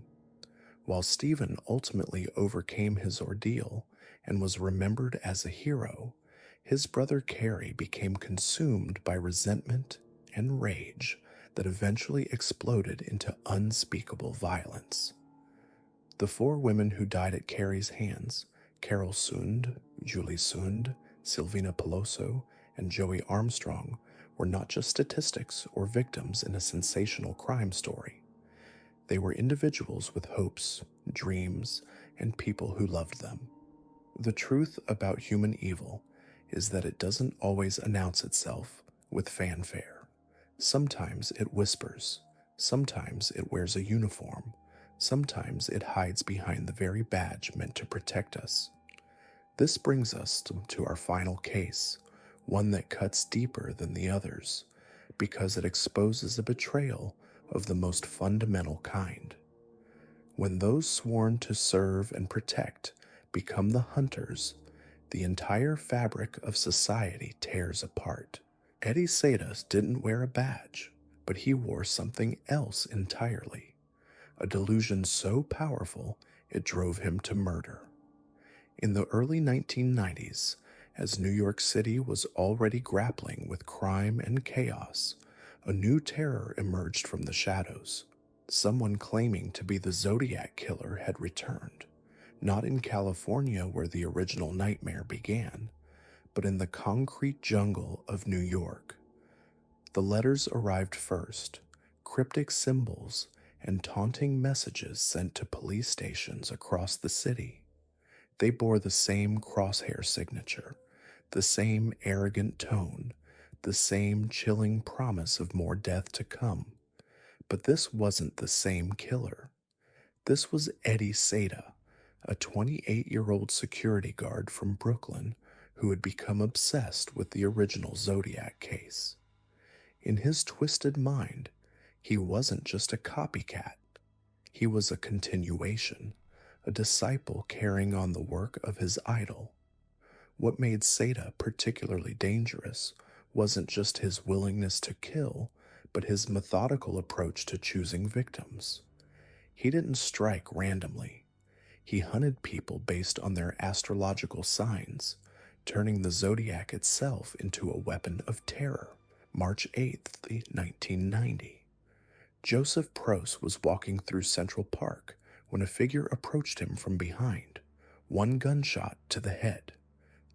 A: While Stephen ultimately overcame his ordeal and was remembered as a hero, his brother Cary became consumed by resentment and rage that eventually exploded into unspeakable violence. The 4 women who died at Cary's hands, Carol Sund, Julie Sund, Silvina Peloso, and Joey Armstrong, were not just statistics or victims in a sensational crime story. They were individuals with hopes, dreams, and people who loved them. The truth about human evil is that it doesn't always announce itself with fanfare. Sometimes it whispers, sometimes it wears a uniform, sometimes it hides behind the very badge meant to protect us. This brings us to our final case, one that cuts deeper than the others, because it exposes a betrayal of the most fundamental kind. When those sworn to serve and protect become the hunters, the entire fabric of society tears apart. Eddie Sadas didn't wear a badge, but he wore something else entirely, a delusion so powerful it drove him to murder. In the early 1990s, as New York City was already grappling with crime and chaos, a new terror emerged from the shadows. Someone claiming to be the Zodiac killer had returned, not in California where the original nightmare began, but in the concrete jungle of New York. The letters arrived first, cryptic symbols and taunting messages sent to police stations across the city. They bore the same crosshair signature, the same arrogant tone, the same chilling promise of more death to come. But this wasn't the same killer. This was Eddie Sada, a 28-year-old security guard from Brooklyn who had become obsessed with the original Zodiac case. In his twisted mind, he wasn't just a copycat. He was a continuation, a disciple carrying on the work of his idol. What made Sada particularly dangerous wasn't just his willingness to kill, but his methodical approach to choosing victims. He didn't strike randomly. He hunted people based on their astrological signs, turning the zodiac itself into a weapon of terror. March 8th, 1990. Joseph Proce was walking through Central Park when a figure approached him from behind, one gunshot to the head.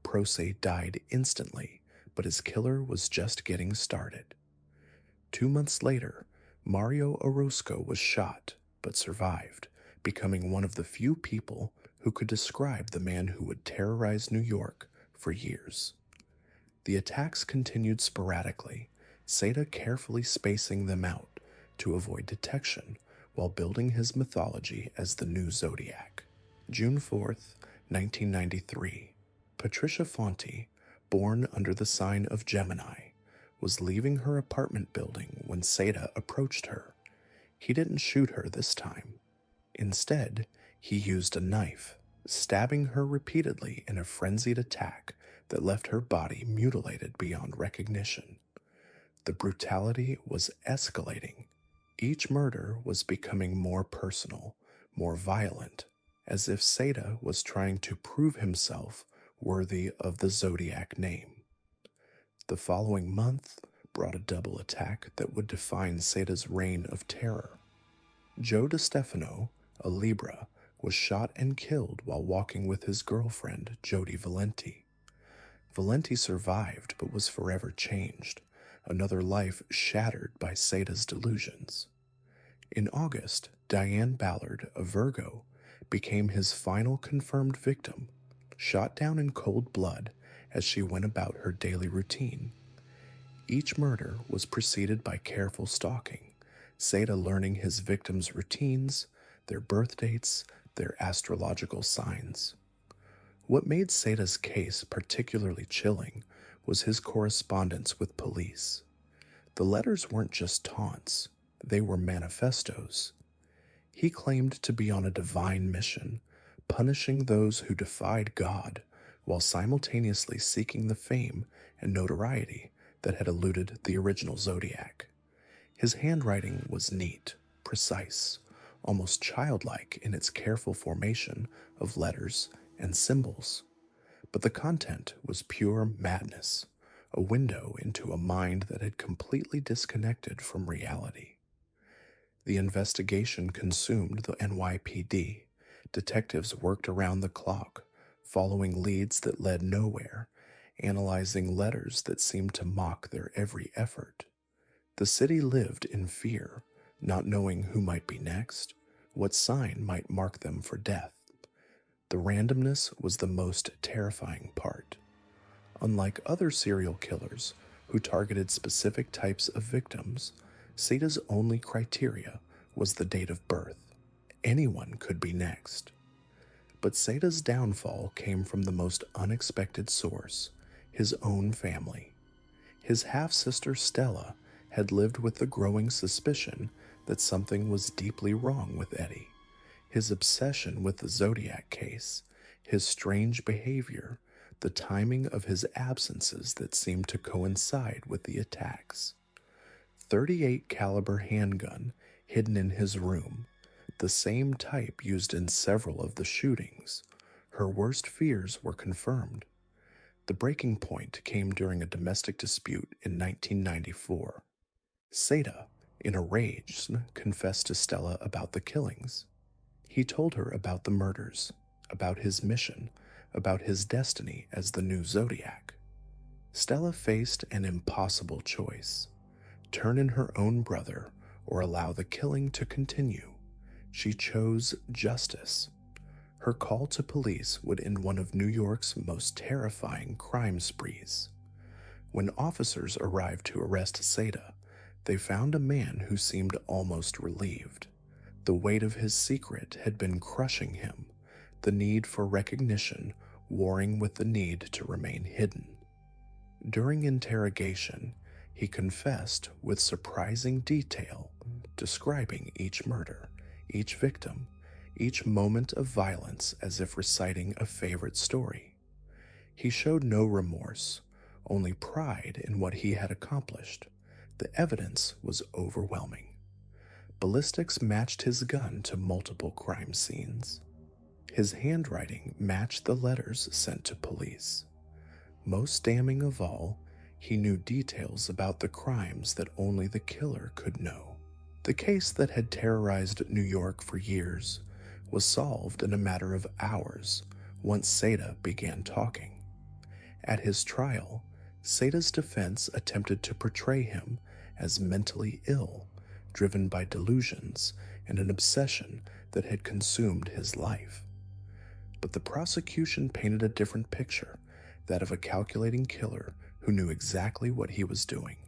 A: Proce died instantly, but his killer was just getting started. 2 months later, Mario Orozco was shot, but survived, becoming one of the few people who could describe the man who would terrorize New York for years. The attacks continued sporadically, Sada carefully spacing them out to avoid detection while building his mythology as the new Zodiac. June 4th, 1993. Patricia Fonte, born under the sign of Gemini, was leaving her apartment building when Sada approached her. He didn't shoot her this time. Instead, he used a knife, stabbing her repeatedly in a frenzied attack that left her body mutilated beyond recognition. The brutality was escalating. Each murder was becoming more personal, more violent, as if Sada was trying to prove himself worthy of the Zodiac name. The following month brought a double attack that would define Sada's reign of terror. Joe DiStefano, a Libra, was shot and killed while walking with his girlfriend, Jody Valenti. Valenti survived but was forever changed, another life shattered by Sada's delusions. In August, Diane Ballard, a Virgo, became his final confirmed victim, shot down in cold blood as she went about her daily routine. Each murder was preceded by careful stalking, Sada learning his victims' routines, their birth dates, their astrological signs. What made Sada's case particularly chilling was his correspondence with police. The letters weren't just taunts, they were manifestos. He claimed to be on a divine mission, punishing those who defied God while simultaneously seeking the fame and notoriety that had eluded the original Zodiac. His handwriting was neat, precise, almost childlike in its careful formation of letters and symbols. But the content was pure madness, a window into a mind that had completely disconnected from reality. The investigation consumed the NYPD. Detectives worked around the clock, following leads that led nowhere, analyzing letters that seemed to mock their every effort. The city lived in fear, not knowing who might be next, what sign might mark them for death. The randomness was the most terrifying part. Unlike other serial killers who targeted specific types of victims, Sada's only criteria was the date of birth. Anyone could be next. But Sada's downfall came from the most unexpected source, his own family. His half-sister Stella had lived with the growing suspicion that something was deeply wrong with Eddie. His obsession with the Zodiac case, his strange behavior, the timing of his absences that seemed to coincide with the attacks. 38 caliber handgun hidden in his room, the same type used in several of the shootings. Her worst fears were confirmed. The breaking point came during a domestic dispute in 1994. Sada, in a rage, confessed to Stella about the killings. He told her about the murders, about his mission, about his destiny as the new Zodiac. Stella faced an impossible choice: turn in her own brother or allow the killing to continue. She chose justice. Her call to police would end one of New York's most terrifying crime sprees. When officers arrived to arrest Sada, they found a man who seemed almost relieved. The weight of his secret had been crushing him, the need for recognition warring with the need to remain hidden. During interrogation, he confessed with surprising detail, describing each murder, each victim, each moment of violence as if reciting a favorite story. He showed no remorse, only pride in what he had accomplished. The evidence was overwhelming. Ballistics matched his gun to multiple crime scenes. His handwriting matched the letters sent to police. Most damning of all, he knew details about the crimes that only the killer could know. The case that had terrorized New York for years was solved in a matter of hours once Sada began talking. At his trial, Sada's defense attempted to portray him as mentally ill, driven by delusions and an obsession that had consumed his life. But the prosecution painted a different picture, that of a calculating killer who knew exactly what he was doing.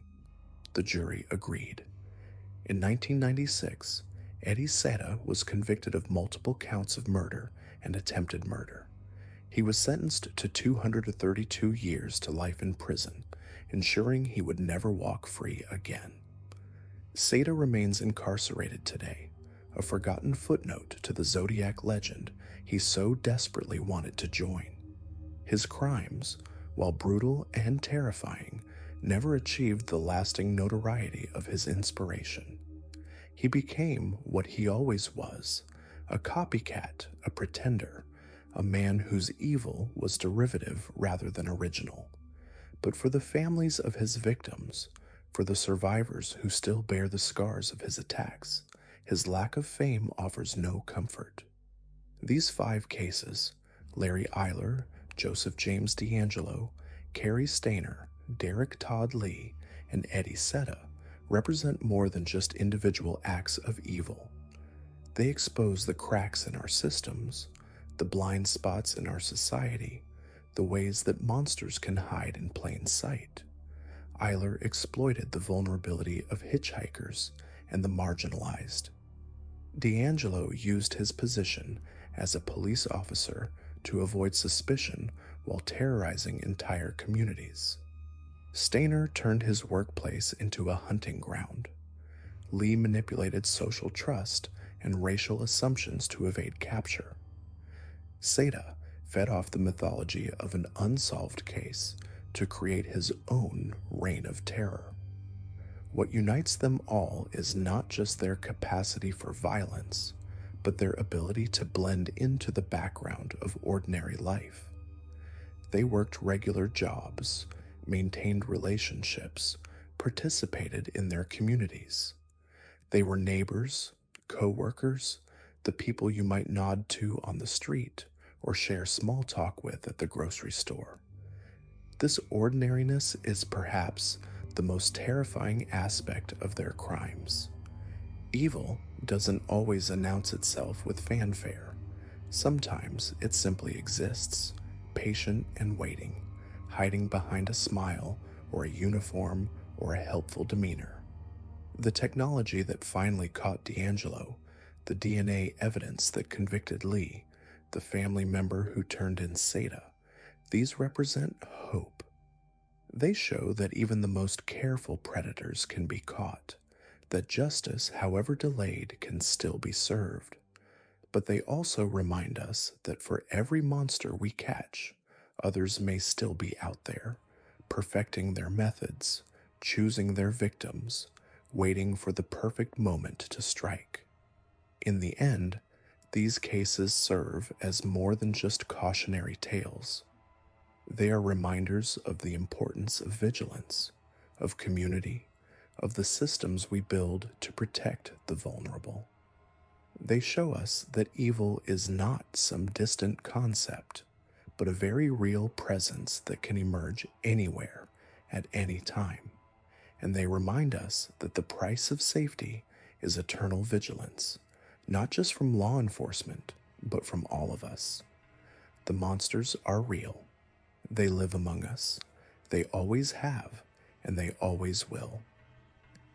A: The jury agreed. In 1996, Eddie Sada was convicted of multiple counts of murder and attempted murder. He was sentenced to 232 years to life in prison, ensuring he would never walk free again. Sada remains incarcerated today, a forgotten footnote to the Zodiac legend he so desperately wanted to join. His crimes, while brutal and terrifying, never achieved the lasting notoriety of his inspiration. He became what he always was, a copycat, a pretender, a man whose evil was derivative rather than original. But for the families of his victims, for the survivors who still bear the scars of his attacks, his lack of fame offers no comfort. These 5 cases, Larry Eiler, Joseph James D'Angelo, Cary Stayner, Derek Todd Lee, and Eddie Seta represent more than just individual acts of evil. They expose the cracks in our systems, the blind spots in our society, the ways that monsters can hide in plain sight. Eiler exploited the vulnerability of hitchhikers and the marginalized. D'Angelo used his position as a police officer to avoid suspicion while terrorizing entire communities. Stainer turned his workplace into a hunting ground. Lee manipulated social trust and racial assumptions to evade capture. Seta fed off the mythology of an unsolved case to create his own reign of terror. What unites them all is not just their capacity for violence, but their ability to blend into the background of ordinary life. They worked regular jobs, maintained relationships, participated in their communities. They were neighbors, co-workers, the people you might nod to on the street or share small talk with at the grocery store. This ordinariness is perhaps the most terrifying aspect of their crimes. Evil doesn't always announce itself with fanfare. Sometimes it simply exists, patient and waiting, hiding behind a smile or a uniform or a helpful demeanor. The technology that finally caught D'Angelo, the DNA evidence that convicted Lee, the family member who turned in Seta, these represent hope. They show that even the most careful predators can be caught, that justice, however delayed, can still be served. But they also remind us that for every monster we catch, others may still be out there, perfecting their methods, choosing their victims, waiting for the perfect moment to strike. In the end, these cases serve as more than just cautionary tales. They are reminders of the importance of vigilance, of community, of the systems we build to protect the vulnerable. They show us that evil is not some distant concept, but a very real presence that can emerge anywhere, at any time. And they remind us that the price of safety is eternal vigilance, not just from law enforcement, but from all of us. The monsters are real. They live among us. They always have, and they always will.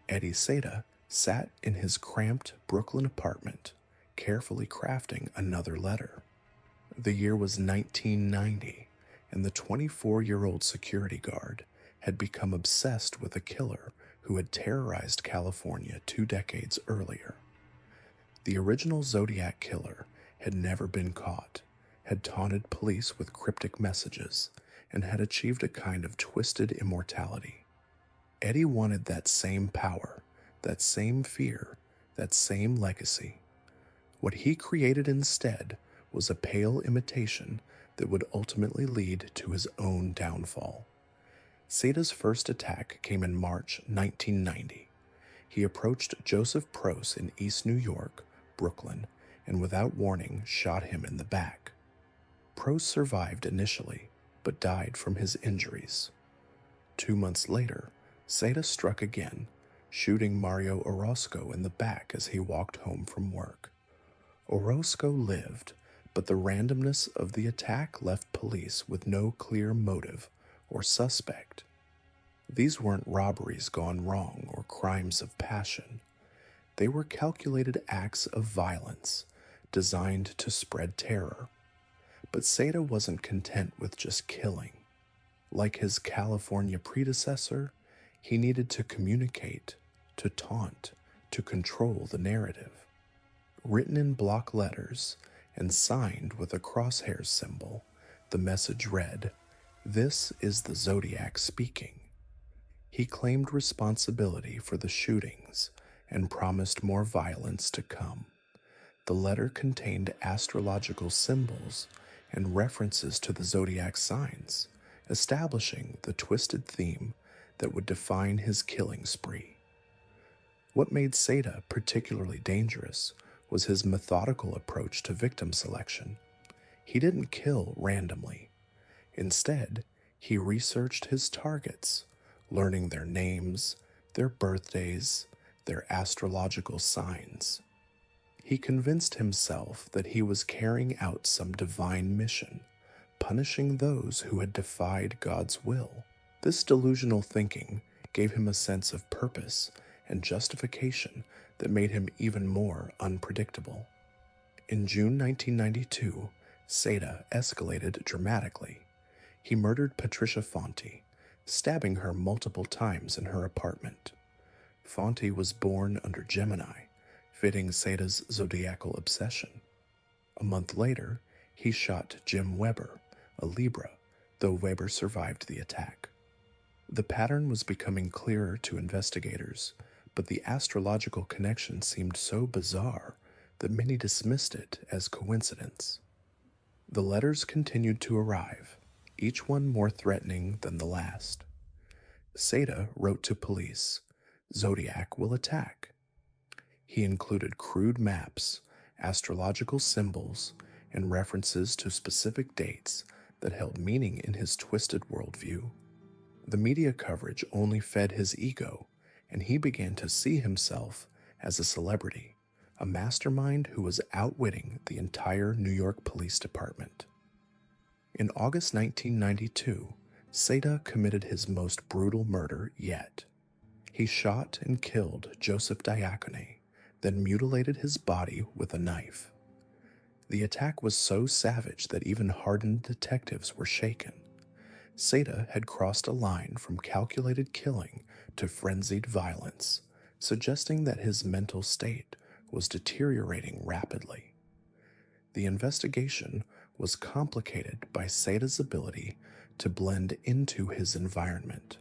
A: Eddie Seta sat in his cramped Brooklyn apartment, carefully crafting another letter. The year was 1990, and the 24-year-old security guard had become obsessed with a killer who had terrorized California 2 decades earlier. The original Zodiac killer had never been caught, had taunted police with cryptic messages, and had achieved a kind of twisted immortality. Eddie wanted that same power, that same fear, that same legacy. What he created instead was a pale imitation that would ultimately lead to his own downfall. Seta's first attack came in March 1990. He approached Joseph Prose in East New York, Brooklyn, and without warning shot him in the back. Prose survived initially, but died from his injuries. 2 months later, Seta struck again, shooting Mario Orozco in the back as he walked home from work. Orozco lived, but the randomness of the attack left police with no clear motive or suspect. These weren't robberies gone wrong or crimes of passion. They were calculated acts of violence designed to spread terror. But Seta wasn't content with just killing. Like his California predecessor, he needed to communicate, to taunt, to control the narrative. Written in block letters and signed with a crosshairs symbol, the message read, "This is the Zodiac speaking." He claimed responsibility for the shootings and promised more violence to come. The letter contained astrological symbols and references to the zodiac signs, establishing the twisted theme that would define his killing spree. What made Seta particularly dangerous was his methodical approach to victim selection. He didn't kill randomly. Instead, he researched his targets, learning their names, their birthdays, their astrological signs. He convinced himself that he was carrying out some divine mission, punishing those who had defied God's will. This delusional thinking gave him a sense of purpose and justification that made him even more unpredictable. In June 1992, Seda escalated dramatically. He murdered Patricia Fonte, stabbing her multiple times in her apartment. Fonte was born under Gemini, fitting Seda's zodiacal obsession. A month later, he shot Jim Weber, a Libra, though Weber survived the attack. The pattern was becoming clearer to investigators, but the astrological connection seemed so bizarre that many dismissed it as coincidence. The letters continued to arrive, each one more threatening than the last. Seda wrote to police, "Zodiac will attack." He included crude maps, astrological symbols, and references to specific dates that held meaning in his twisted worldview. The media coverage only fed his ego, and he began to see himself as a celebrity, a mastermind who was outwitting the entire New York Police Department. In August 1992, Seda committed his most brutal murder yet. He shot and killed Joseph Diacone, then mutilated his body with a knife. The attack was so savage that even hardened detectives were shaken. Seda had crossed a line from calculated killing to frenzied violence, suggesting that his mental state was deteriorating rapidly. The investigation was complicated by Seda's ability to blend into his environment.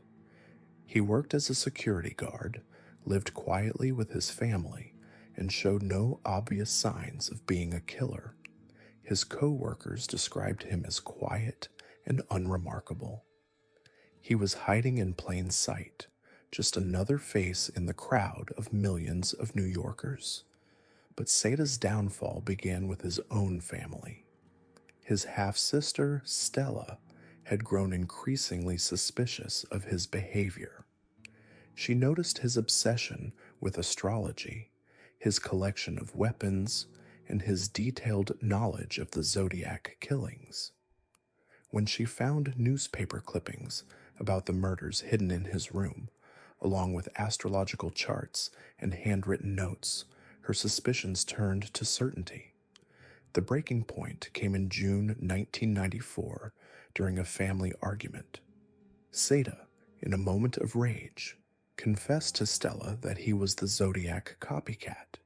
A: He worked as a security guard, lived quietly with his family, and showed no obvious signs of being a killer. His co-workers described him as quiet and unremarkable. He was hiding in plain sight, just another face in the crowd of millions of New Yorkers. But Seda's downfall began with his own family. His half-sister, Stella, had grown increasingly suspicious of his behavior. She noticed his obsession with astrology, his collection of weapons, and his detailed knowledge of the Zodiac killings. When she found newspaper clippings about the murders hidden in his room, along with astrological charts and handwritten notes, her suspicions turned to certainty. The breaking point came in June 1994 during a family argument. Seda, in a moment of rage, confessed to Stella that he was the Zodiac copycat.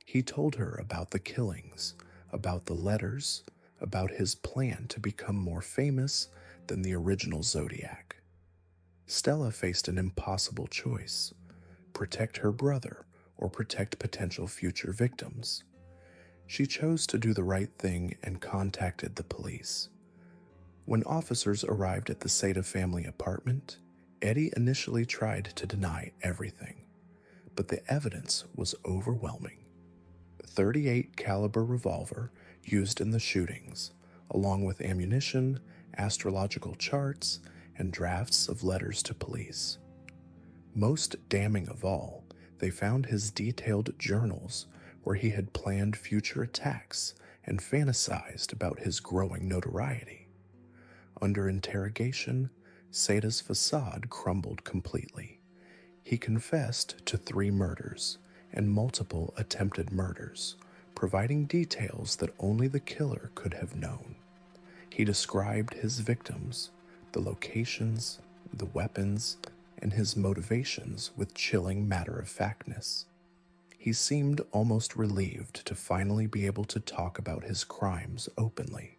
A: He told her about the killings, about the letters, about his plan to become more famous than the original Zodiac. Stella faced an impossible choice: protect her brother or protect potential future victims. She chose to do the right thing and contacted the police. When officers arrived at the Seda family apartment, Eddie initially tried to deny everything, but the evidence was overwhelming. A .38 caliber revolver used in the shootings, along with ammunition, astrological charts, and drafts of letters to police. Most damning of all, they found his detailed journals where he had planned future attacks and fantasized about his growing notoriety. Under interrogation, Seda's facade crumbled completely. He confessed to 3 murders and multiple attempted murders, providing details that only the killer could have known. He described his victims, the locations, the weapons, and his motivations with chilling matter-of-factness. He seemed almost relieved to finally be able to talk about his crimes openly,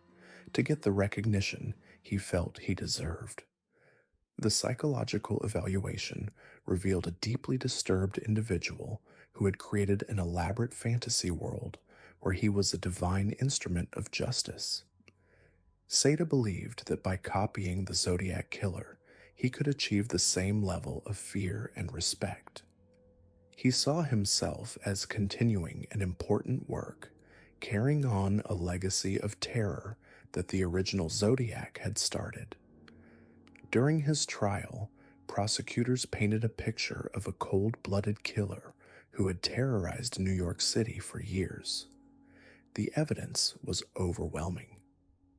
A: to get the recognition he felt he deserved. The psychological evaluation revealed a deeply disturbed individual who had created an elaborate fantasy world where he was a divine instrument of justice. Seda believed that by copying the Zodiac killer, he could achieve the same level of fear and respect. He saw himself as continuing an important work, carrying on a legacy of terror that the original Zodiac had started. During his trial, prosecutors painted a picture of a cold-blooded killer who had terrorized New York City for years. The evidence was overwhelming.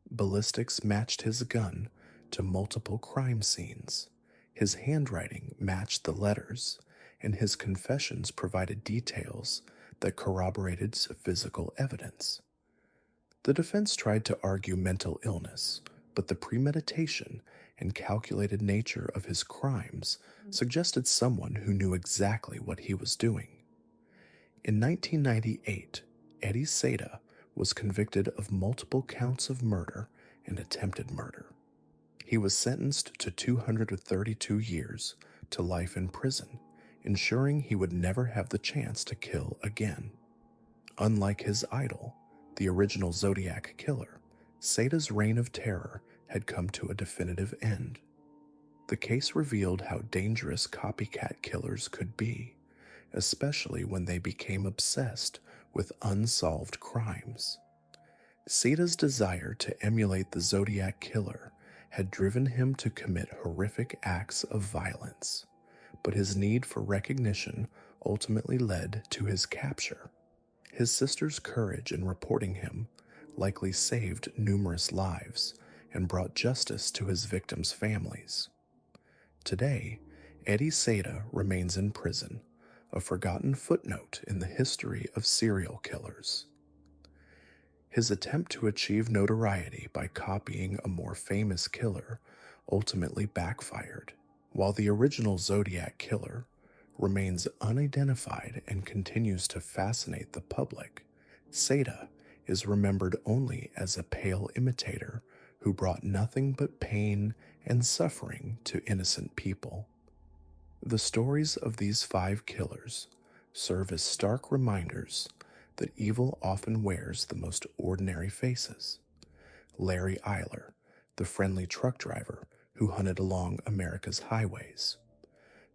A: Ballistics matched his gun to multiple crime scenes. His handwriting matched the letters, and his confessions provided details that corroborated physical evidence. The defense tried to argue mental illness, but the premeditation and calculated nature of his crimes suggested someone who knew exactly what he was doing. In 1998, Eddie Seda was convicted of multiple counts of murder and attempted murder. He was sentenced to 232 years to life in prison, ensuring he would never have the chance to kill again. Unlike his idol, the original Zodiac killer, Seda's reign of terror had come to a definitive end. The case revealed how dangerous copycat killers could be, especially when they became obsessed with unsolved crimes. Seda's desire to emulate the Zodiac killer had driven him to commit horrific acts of violence, but his need for recognition ultimately led to his capture. His sister's courage in reporting him likely saved numerous lives and brought justice to his victims' families. Today, Eddie Seda remains in prison, a forgotten footnote in the history of serial killers. His attempt to achieve notoriety by copying a more famous killer ultimately backfired. While the original Zodiac killer remains unidentified and continues to fascinate the public, Seda is remembered only as a pale imitator who brought nothing but pain and suffering to innocent people. The stories of these 5 killers serve as stark reminders that evil often wears the most ordinary faces. Larry Eiler, the friendly truck driver who hunted along America's highways.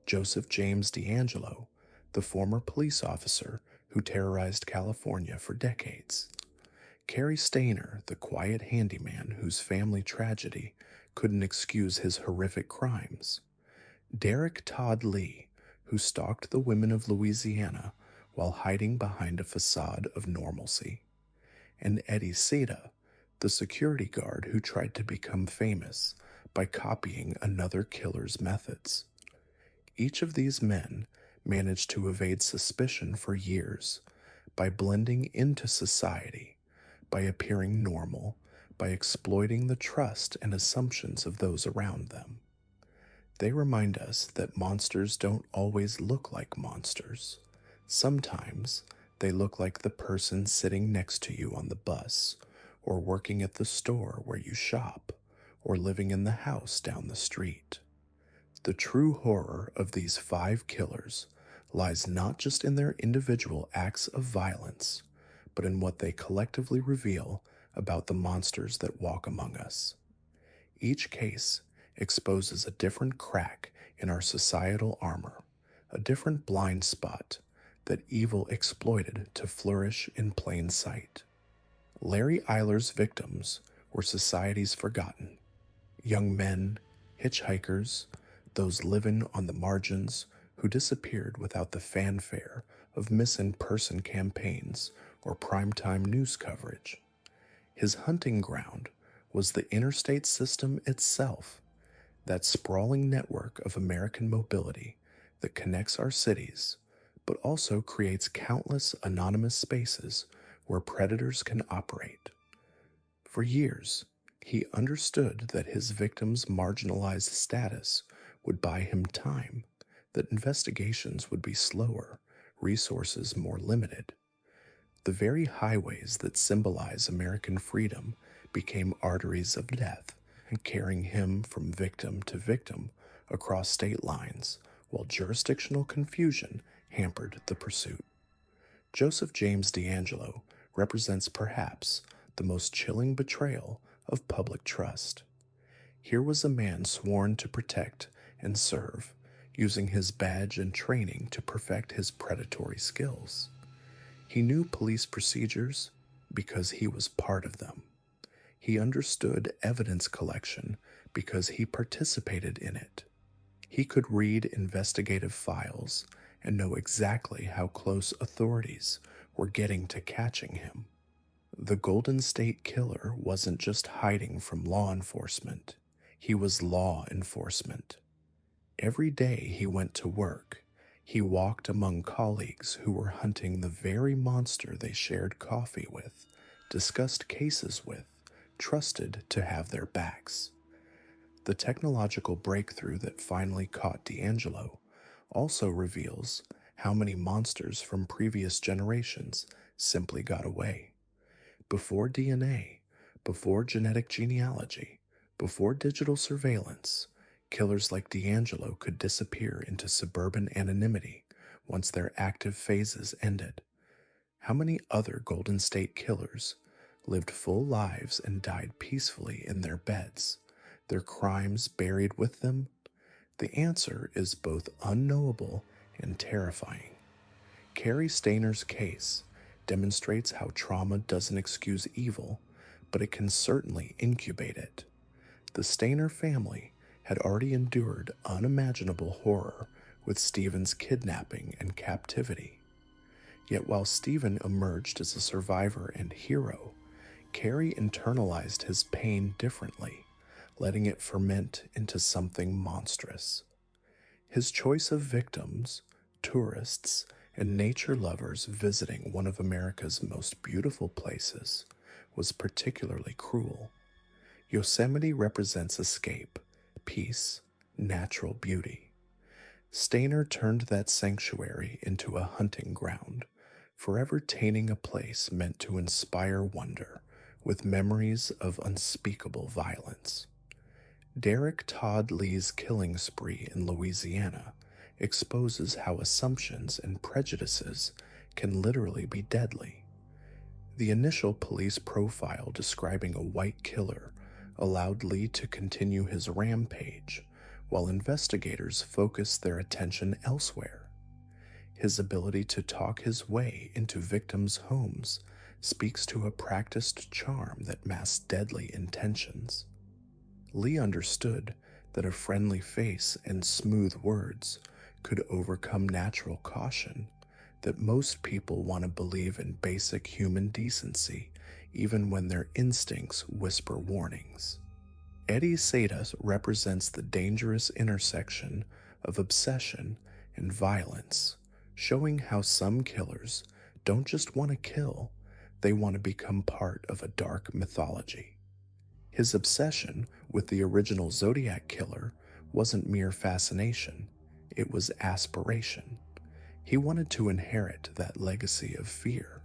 A: Joseph James DeAngelo, the former police officer who terrorized California for decades. Cary Stayner, the quiet handyman whose family tragedy couldn't excuse his horrific crimes. Derek Todd Lee, who stalked the women of Louisiana while hiding behind a facade of normalcy. And Eddie Seda, the security guard who tried to become famous by copying another killer's methods. Each of these men managed to evade suspicion for years by blending into society, by appearing normal, by exploiting the trust and assumptions of those around them. They remind us that monsters don't always look like monsters. Sometimes they look like the person sitting next to you on the bus, or working at the store where you shop, or living in the house down the street. The true horror of these 5 killers lies not just in their individual acts of violence, but in what they collectively reveal about the monsters that walk among us. Each case exposes a different crack in our societal armor, a different blind spot that evil exploited to flourish in plain sight. Larry Eiler's victims were society's forgotten. Young men, hitchhikers, those living on the margins who disappeared without the fanfare of missing-person campaigns or primetime news coverage. His hunting ground was the interstate system itself, that sprawling network of American mobility that connects our cities, but also creates countless anonymous spaces where predators can operate. For years, he understood that his victims' marginalized status would buy him time, that investigations would be slower, resources more limited. The very highways that symbolize American freedom became arteries of death, carrying him from victim to victim across state lines, while jurisdictional confusion hampered the pursuit. Joseph James DeAngelo represents perhaps the most chilling betrayal of public trust. Here was a man sworn to protect and serve, using his badge and training to perfect his predatory skills. He knew police procedures because he was part of them. He understood evidence collection because he participated in it. He could read investigative files and know exactly how close authorities were getting to catching him. The Golden State Killer wasn't just hiding from law enforcement, he was law enforcement. Every day he went to work, he walked among colleagues who were hunting the very monster they shared coffee with, discussed cases with, trusted to have their backs. The technological breakthrough that finally caught D'Angelo also reveals how many monsters from previous generations simply got away. Before DNA, before genetic genealogy, before digital surveillance, killers like D'Angelo could disappear into suburban anonymity once their active phases ended. How many other Golden State Killers lived full lives and died peacefully in their beds, their crimes buried with them? The answer is both unknowable and terrifying. Carrie Stainer's case demonstrates how trauma doesn't excuse evil, but it can certainly incubate it. The Stainer family had already endured unimaginable horror with Stephen's kidnapping and captivity. Yet while Stephen emerged as a survivor and hero, Carrie internalized his pain differently, letting it ferment into something monstrous. His choice of victims, tourists, and nature lovers visiting one of America's most beautiful places, was particularly cruel. Yosemite represents escape, peace, natural beauty. Stainer turned that sanctuary into a hunting ground, forever tainting a place meant to inspire wonder with memories of unspeakable violence. Derek Todd Lee's killing spree in Louisiana exposes how assumptions and prejudices can literally be deadly. The initial police profile describing a white killer allowed Lee to continue his rampage, while investigators focused their attention elsewhere. His ability to talk his way into victims' homes speaks to a practiced charm that masked deadly intentions. Lee understood that a friendly face and smooth words could overcome natural caution, that most people want to believe in basic human decency even when their instincts whisper warnings. Eddie Sadas represents the dangerous intersection of obsession and violence, showing how some killers don't just want to kill, they want to become part of a dark mythology. His obsession with the original Zodiac killer wasn't mere fascination, it was aspiration. He wanted to inherit that legacy of fear,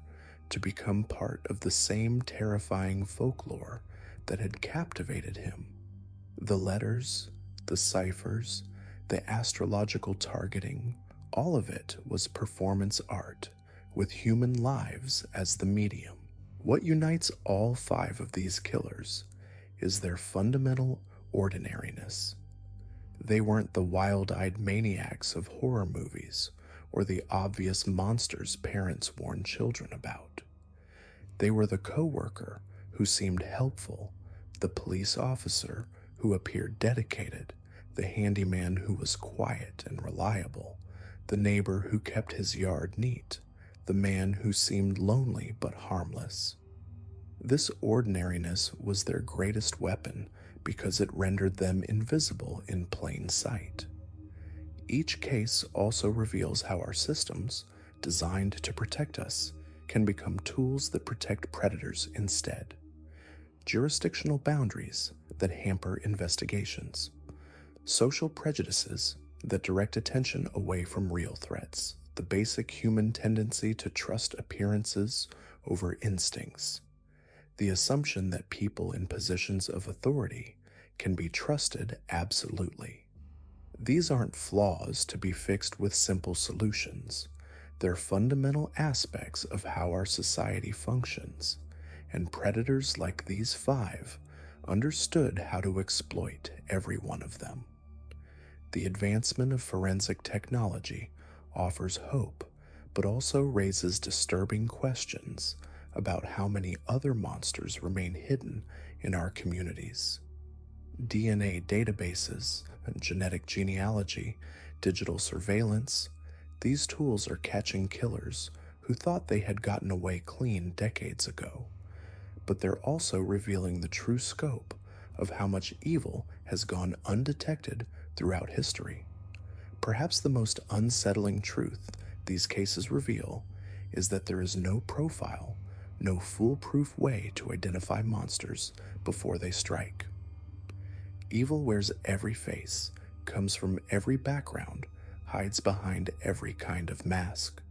A: to become part of the same terrifying folklore that had captivated him. The letters, the ciphers, the astrological targeting, all of it was performance art, with human lives as the medium. What unites all 5 of these killers is their fundamental ordinariness. They weren't the wild-eyed maniacs of horror movies or the obvious monsters parents warn children about. They were the coworker who seemed helpful, the police officer who appeared dedicated, the handyman who was quiet and reliable, the neighbor who kept his yard neat, the man who seemed lonely but harmless. This ordinariness was their greatest weapon because it rendered them invisible in plain sight. Each case also reveals how our systems, designed to protect us, can become tools that protect predators instead. Jurisdictional boundaries that hamper investigations. Social prejudices that direct attention away from real threats. The basic human tendency to trust appearances over instincts. The assumption that people in positions of authority can be trusted absolutely. These aren't flaws to be fixed with simple solutions. They're fundamental aspects of how our society functions, and predators like these 5 understood how to exploit every one of them. The advancement of forensic technology offers hope, but also raises disturbing questions about how many other monsters remain hidden in our communities. DNA databases and genetic genealogy, digital surveillance, these tools are catching killers who thought they had gotten away clean decades ago. But they're also revealing the true scope of how much evil has gone undetected throughout history. Perhaps the most unsettling truth these cases reveal is that there is no profile, no foolproof way to identify monsters before they strike. Evil wears every face, comes from every background, hides behind every kind of mask.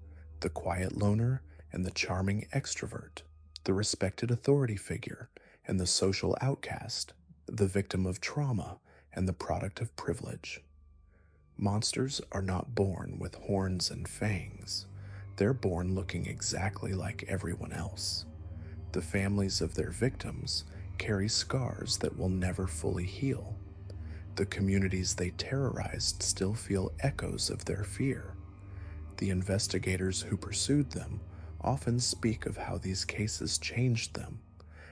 A: The quiet loner and the charming extrovert, the respected authority figure and the social outcast, the victim of trauma and the product of privilege. Monsters are not born with horns and fangs. They're born looking exactly like everyone else. The families of their victims carry scars that will never fully heal. The communities they terrorized still feel echoes of their fear. The investigators who pursued them often speak of how these cases changed them,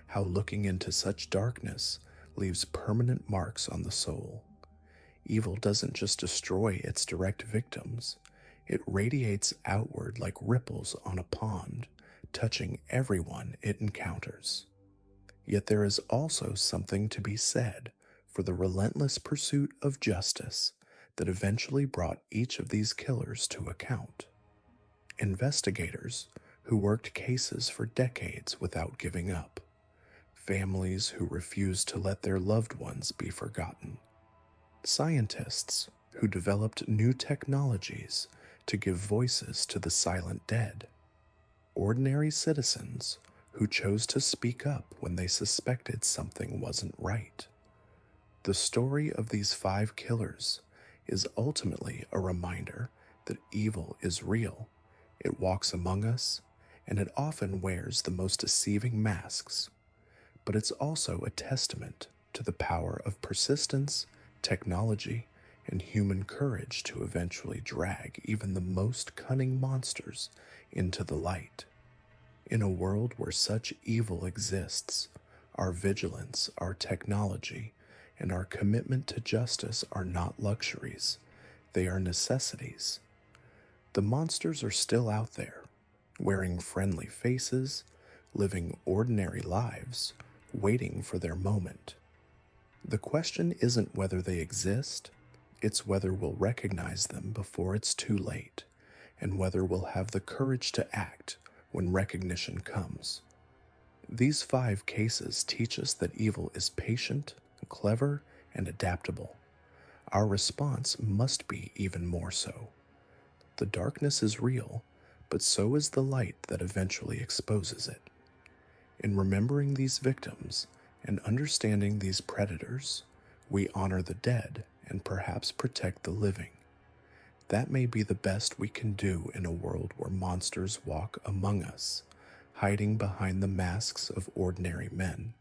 A: how looking into such darkness leaves permanent marks on the soul. Evil doesn't just destroy its direct victims, it radiates outward like ripples on a pond, touching everyone it encounters. Yet there is also something to be said for the relentless pursuit of justice that eventually brought each of these killers to account. Investigators who worked cases for decades without giving up, families who refused to let their loved ones be forgotten, scientists who developed new technologies to give voices to the silent dead, ordinary citizens who chose to speak up when they suspected something wasn't right. The story of these 5 killers is ultimately a reminder that evil is real. It walks among us, and it often wears the most deceiving masks. But it's also a testament to the power of persistence, technology, and human courage to eventually drag even the most cunning monsters into the light. In a world where such evil exists, our vigilance, our technology, and our commitment to justice are not luxuries, they are necessities. The monsters are still out there, wearing friendly faces, living ordinary lives, waiting for their moment. The question isn't whether they exist, it's whether we'll recognize them before it's too late, and whether we'll have the courage to act when recognition comes. These 5 cases teach us that evil is patient, clever, and adaptable. Our response must be even more so. The darkness is real, but so is the light that eventually exposes it. In remembering these victims and understanding these predators, we honor the dead and perhaps protect the living. That may be the best we can do in a world where monsters walk among us, hiding behind the masks of ordinary men.